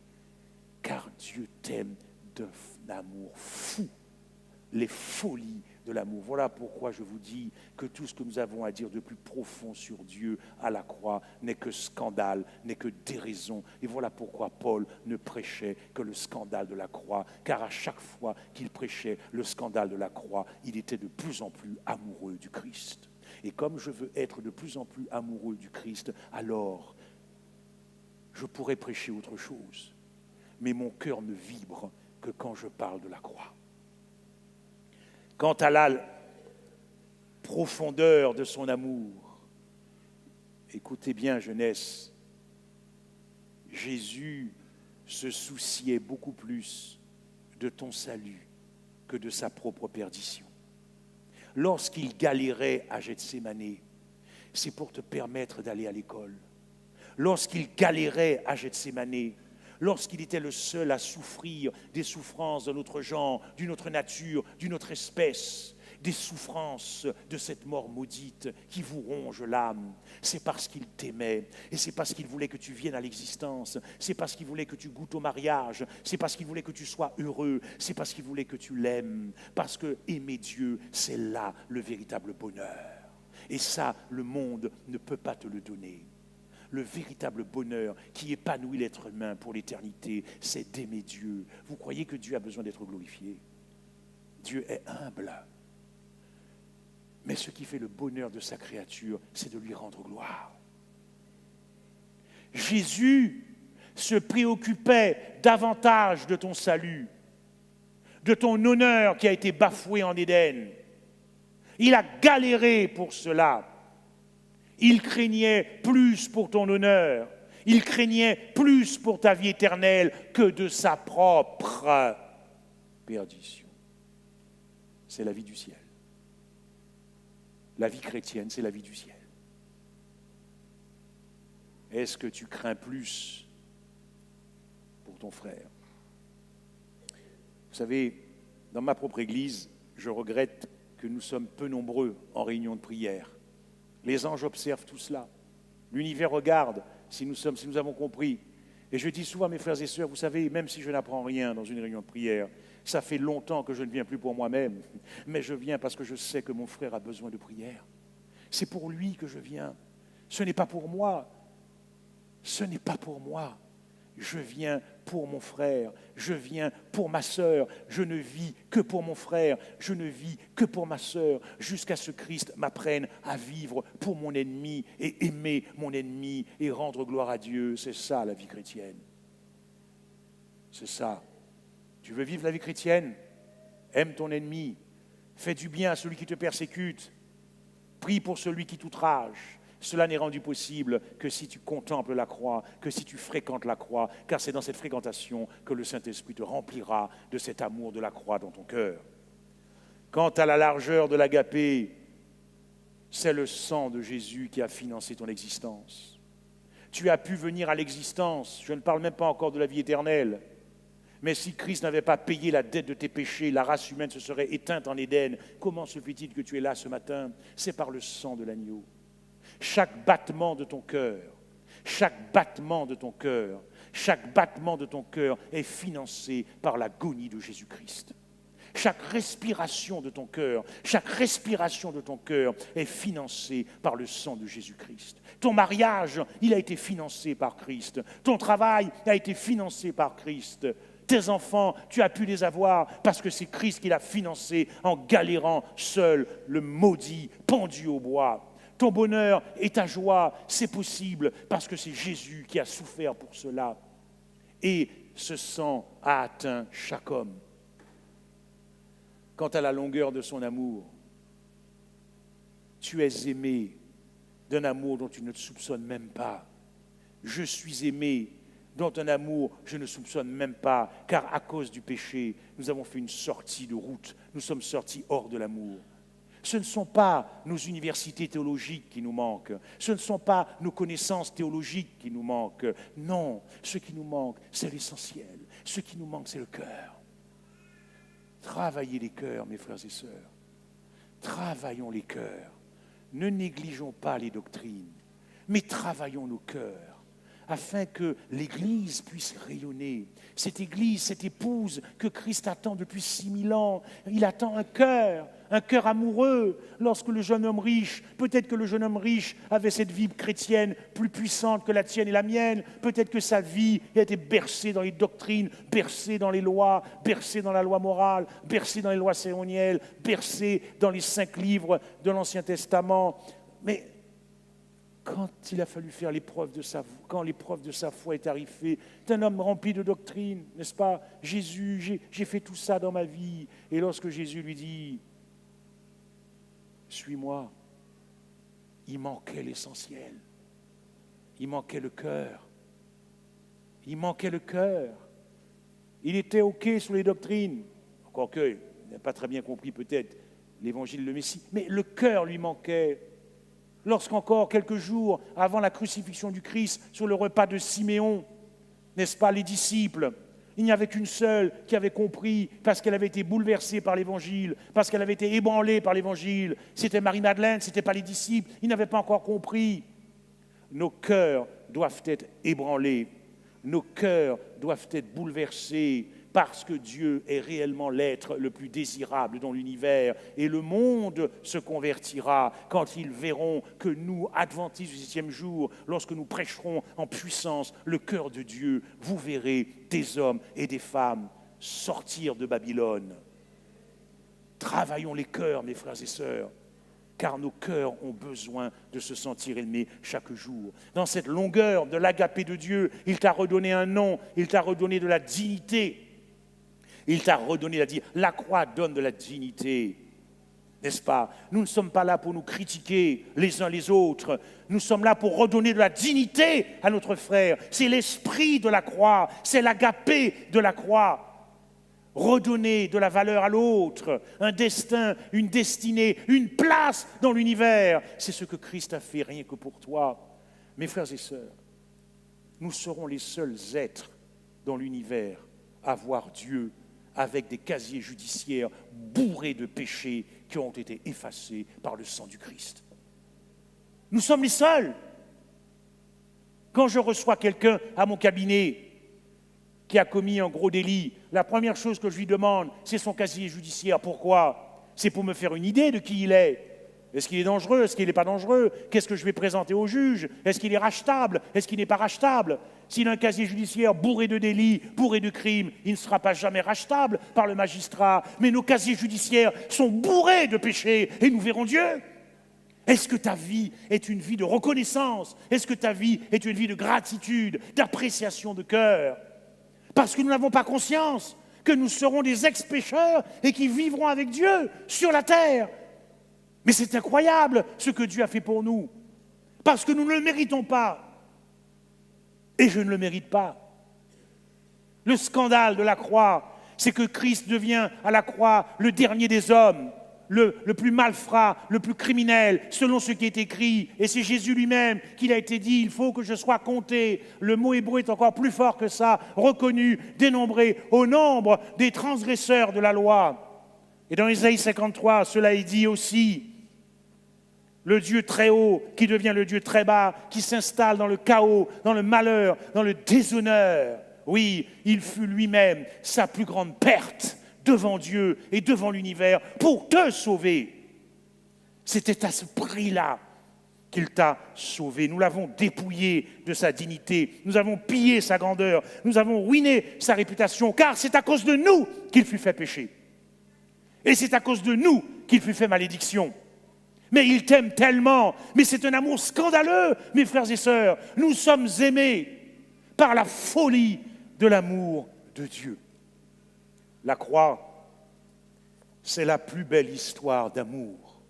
car Dieu t'aime d'un amour fou, les folies de l'amour. Voilà pourquoi je vous dis que tout ce que nous avons à dire de plus profond sur Dieu à la croix n'est que scandale, n'est que déraison. Et voilà pourquoi Paul ne prêchait que le scandale de la croix, car à chaque fois qu'il prêchait le scandale de la croix, il était de plus en plus amoureux du Christ. Et comme je veux être de plus en plus amoureux du Christ, alors je pourrais prêcher autre chose. Mais mon cœur ne vibre que quand je parle de la croix. Quant à la profondeur de son amour, écoutez bien, jeunesse, Jésus se souciait beaucoup plus de ton salut que de sa propre perdition. Lorsqu'il galérait à Gethsémani, c'est pour te permettre d'aller à l'école. Lorsqu'il galérait à Gethsémani, lorsqu'il était le seul à souffrir des souffrances d'un autre genre, d'une autre nature, d'une autre espèce, des souffrances de cette mort maudite qui vous ronge l'âme, c'est parce qu'il t'aimait, et c'est parce qu'il voulait que tu viennes à l'existence, c'est parce qu'il voulait que tu goûtes au mariage, c'est parce qu'il voulait que tu sois heureux, c'est parce qu'il voulait que tu l'aimes, parce que aimer Dieu, c'est là le véritable bonheur. Et ça, le monde ne peut pas te le donner. Le véritable bonheur qui épanouit l'être humain pour l'éternité, c'est d'aimer Dieu. Vous croyez que Dieu a besoin d'être glorifié? Dieu est humble. Mais ce qui fait le bonheur de sa créature, c'est de lui rendre gloire. Jésus se préoccupait davantage de ton salut, de ton honneur qui a été bafoué en Éden. Il a galéré pour cela. Il craignait plus pour ton honneur, il craignait plus pour ta vie éternelle que de sa propre perdition. C'est la vie du ciel. La vie chrétienne, c'est la vie du ciel. Est-ce que tu crains plus pour ton frère? Vous savez, dans ma propre église, je regrette que nous sommes peu nombreux en réunion de prière. Les anges observent tout cela. L'univers regarde si nous avons compris. Et je dis souvent à mes frères et sœurs, vous savez, même si je n'apprends rien dans une réunion de prière, ça fait longtemps que je ne viens plus pour moi-même, mais je viens parce que je sais que mon frère a besoin de prière. C'est pour lui que je viens. Ce n'est pas pour moi. Ce n'est pas pour moi. Je viens pour mon frère, je viens pour ma sœur, je ne vis que pour mon frère, je ne vis que pour ma sœur, jusqu'à ce que Christ m'apprenne à vivre pour mon ennemi et aimer mon ennemi et rendre gloire à Dieu. C'est ça la vie chrétienne. C'est ça. Tu veux vivre la vie chrétienne? Aime ton ennemi, fais du bien à celui qui te persécute, prie pour celui qui t'outrage. Cela n'est rendu possible que si tu contemples la croix, que si tu fréquentes la croix, car c'est dans cette fréquentation que le Saint-Esprit te remplira de cet amour de la croix dans ton cœur. Quant à la largeur de l'agapé, c'est le sang de Jésus qui a financé ton existence. Tu as pu venir à l'existence, je ne parle même pas encore de la vie éternelle, mais si Christ n'avait pas payé la dette de tes péchés, la race humaine se serait éteinte en Éden. Comment se fait-il que tu es là ce matin? C'est par le sang de l'agneau. Chaque battement de ton cœur, chaque battement de ton cœur, chaque battement de ton cœur est financé par l'agonie de Jésus-Christ. Chaque respiration de ton cœur, chaque respiration de ton cœur est financée par le sang de Jésus-Christ. Ton mariage, il a été financé par Christ. Ton travail a été financé par Christ. Tes enfants, tu as pu les avoir parce que c'est Christ qui l'a financé en galérant seul, le maudit, pendu au bois. Ton bonheur et ta joie, c'est possible parce que c'est Jésus qui a souffert pour cela. Et ce sang a atteint chaque homme. Quant à la longueur de son amour, tu es aimé d'un amour dont tu ne te soupçonnes même pas. Je suis aimé dont un amour je ne soupçonne même pas, car à cause du péché, nous avons fait une sortie de route, nous sommes sortis hors de l'amour. Ce ne sont pas nos universités théologiques qui nous manquent. Ce ne sont pas nos connaissances théologiques qui nous manquent. Non, ce qui nous manque, c'est l'essentiel. Ce qui nous manque, c'est le cœur. Travaillez les cœurs, mes frères et sœurs. Travaillons les cœurs. Ne négligeons pas les doctrines, mais travaillons nos cœurs, afin que l'Église puisse rayonner. Cette Église, cette épouse que Christ attend depuis 6000 ans, il attend un cœur amoureux. Lorsque le jeune homme riche, peut-être que le jeune homme riche avait cette vie chrétienne plus puissante que la tienne et la mienne, peut-être que sa vie a été bercée dans les doctrines, bercée dans les lois, bercée dans la loi morale, bercée dans les lois cérémonielles, bercée dans les 5 livres de l'Ancien Testament. Mais quand il a fallu faire l'épreuve de sa foi, quand l'épreuve de sa foi est arrivée, c'est un homme rempli de doctrine, n'est-ce pas? Jésus, j'ai fait tout ça dans ma vie. Et lorsque Jésus lui dit, suis-moi, il manquait l'essentiel. Il manquait le cœur. Il manquait le cœur. Il était OK sur les doctrines, encore qu'il n'a pas très bien compris peut-être l'évangile, le Messie, mais le cœur lui manquait. Lorsqu'encore quelques jours avant la crucifixion du Christ, sur le repas de Siméon, n'est-ce pas, les disciples, il n'y avait qu'une seule qui avait compris, parce qu'elle avait été bouleversée par l'Évangile, parce qu'elle avait été ébranlée par l'Évangile. C'était Marie-Madeleine, ce n'était pas les disciples, ils n'avaient pas encore compris. Nos cœurs doivent être ébranlés, nos cœurs doivent être bouleversés, parce que Dieu est réellement l'être le plus désirable dans l'univers. Et le monde se convertira quand ils verront que nous, adventistes du 7e jour, lorsque nous prêcherons en puissance le cœur de Dieu, vous verrez des hommes et des femmes sortir de Babylone. Travaillons les cœurs, mes frères et sœurs, car nos cœurs ont besoin de se sentir aimés chaque jour. Dans cette longueur de l'agapé de Dieu, il t'a redonné un nom, il t'a redonné de la dignité. Il t'a redonné la dignité. La croix donne de la dignité, n'est-ce pas? Nous ne sommes pas là pour nous critiquer les uns les autres. Nous sommes là pour redonner de la dignité à notre frère. C'est l'esprit de la croix, c'est l'agapé de la croix. Redonner de la valeur à l'autre, un destin, une destinée, une place dans l'univers. C'est ce que Christ a fait rien que pour toi. Mes frères et sœurs, nous serons les seuls êtres dans l'univers à voir Dieu avec des casiers judiciaires bourrés de péchés qui ont été effacés par le sang du Christ. Nous sommes les seuls. Quand je reçois quelqu'un à mon cabinet qui a commis un gros délit, la première chose que je lui demande, c'est son casier judiciaire. Pourquoi? C'est pour me faire une idée de qui il est. Est-ce qu'il est dangereux? Est-ce qu'il n'est pas dangereux? Qu'est-ce que je vais présenter au juge? Est-ce qu'il est rachetable? Est-ce qu'il n'est pas rachetable? S'il a un casier judiciaire bourré de délits, bourré de crimes, il ne sera pas jamais rachetable par le magistrat. Mais nos casiers judiciaires sont bourrés de péchés et nous verrons Dieu. Est-ce que ta vie est une vie de reconnaissance? Est-ce que ta vie est une vie de gratitude, d'appréciation de cœur? Parce que nous n'avons pas conscience que nous serons des ex-pécheurs et qui vivront avec Dieu sur la terre. Mais c'est incroyable ce que Dieu a fait pour nous, parce que nous ne le méritons pas. Et je ne le mérite pas. Le scandale de la croix, c'est que Christ devient à la croix le dernier des hommes, le plus malfrat, le plus criminel, selon ce qui est écrit. Et c'est Jésus lui-même qui a été dit, il faut que je sois compté. Le mot hébreu est encore plus fort que ça, reconnu, dénombré au nombre des transgresseurs de la loi. Et dans Ésaïe 53, cela est dit aussi. Le Dieu très haut qui devient le Dieu très bas, qui s'installe dans le chaos, dans le malheur, dans le déshonneur. Oui, il fut lui-même sa plus grande perte devant Dieu et devant l'univers pour te sauver. C'était à ce prix-là qu'il t'a sauvé. Nous l'avons dépouillé de sa dignité, nous avons pillé sa grandeur, nous avons ruiné sa réputation, car c'est à cause de nous qu'il fut fait péché. Et c'est à cause de nous qu'il fut fait malédiction. Mais il t'aime tellement, mais c'est un amour scandaleux, mes frères et sœurs. Nous sommes aimés par la folie de l'amour de Dieu. La croix, c'est la plus belle histoire d'amour.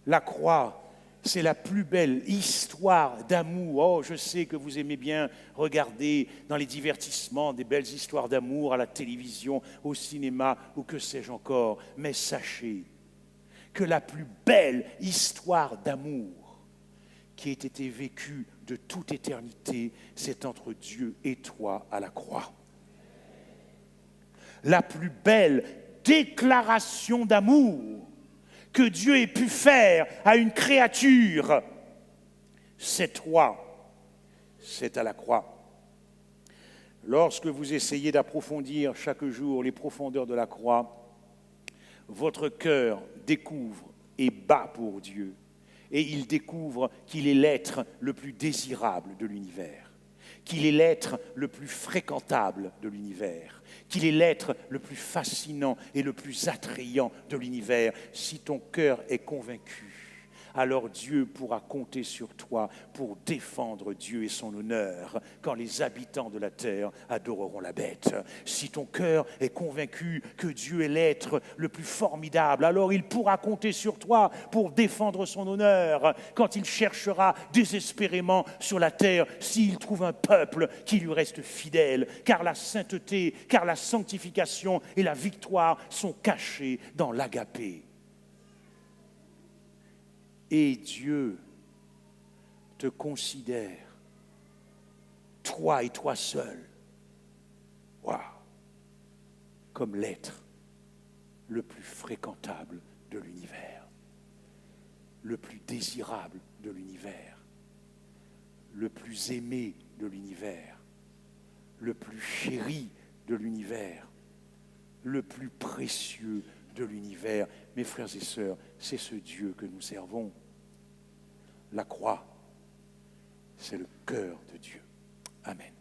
La croix, c'est la plus belle histoire d'amour. Oh, je sais que vous aimez bien regarder dans les divertissements des belles histoires d'amour à la télévision, au cinéma ou que sais-je encore. Mais sachez que la plus belle histoire d'amour qui ait été vécue de toute éternité, c'est entre Dieu et toi à la croix. la plus belle déclaration d'amour que Dieu ait pu faire à une créature, c'est toi, c'est à la croix. Lorsque vous essayez d'approfondir chaque jour les profondeurs de la croix, votre cœur découvre et bat pour Dieu. Et il découvre qu'il est l'être le plus désirable de l'univers, qu'il est l'être le plus fréquentable de l'univers, qu'il est l'être le plus fascinant et le plus attrayant de l'univers. Si ton cœur est convaincu, alors Dieu pourra compter sur toi pour défendre Dieu et son honneur quand les habitants de la terre adoreront la bête. Si ton cœur est convaincu que Dieu est l'être le plus formidable, alors il pourra compter sur toi pour défendre son honneur quand il cherchera désespérément sur la terre s'il trouve un peuple qui lui reste fidèle, car la sainteté, car la sanctification et la victoire sont cachées dans l'agapé. Et Dieu te considère, toi et toi seul, comme l'être le plus fréquentable de l'univers, le plus désirable de l'univers, le plus aimé de l'univers, le plus chéri de l'univers, le plus précieux de l'univers. Mes frères et sœurs, c'est ce Dieu que nous servons. La croix, c'est le cœur de Dieu. Amen.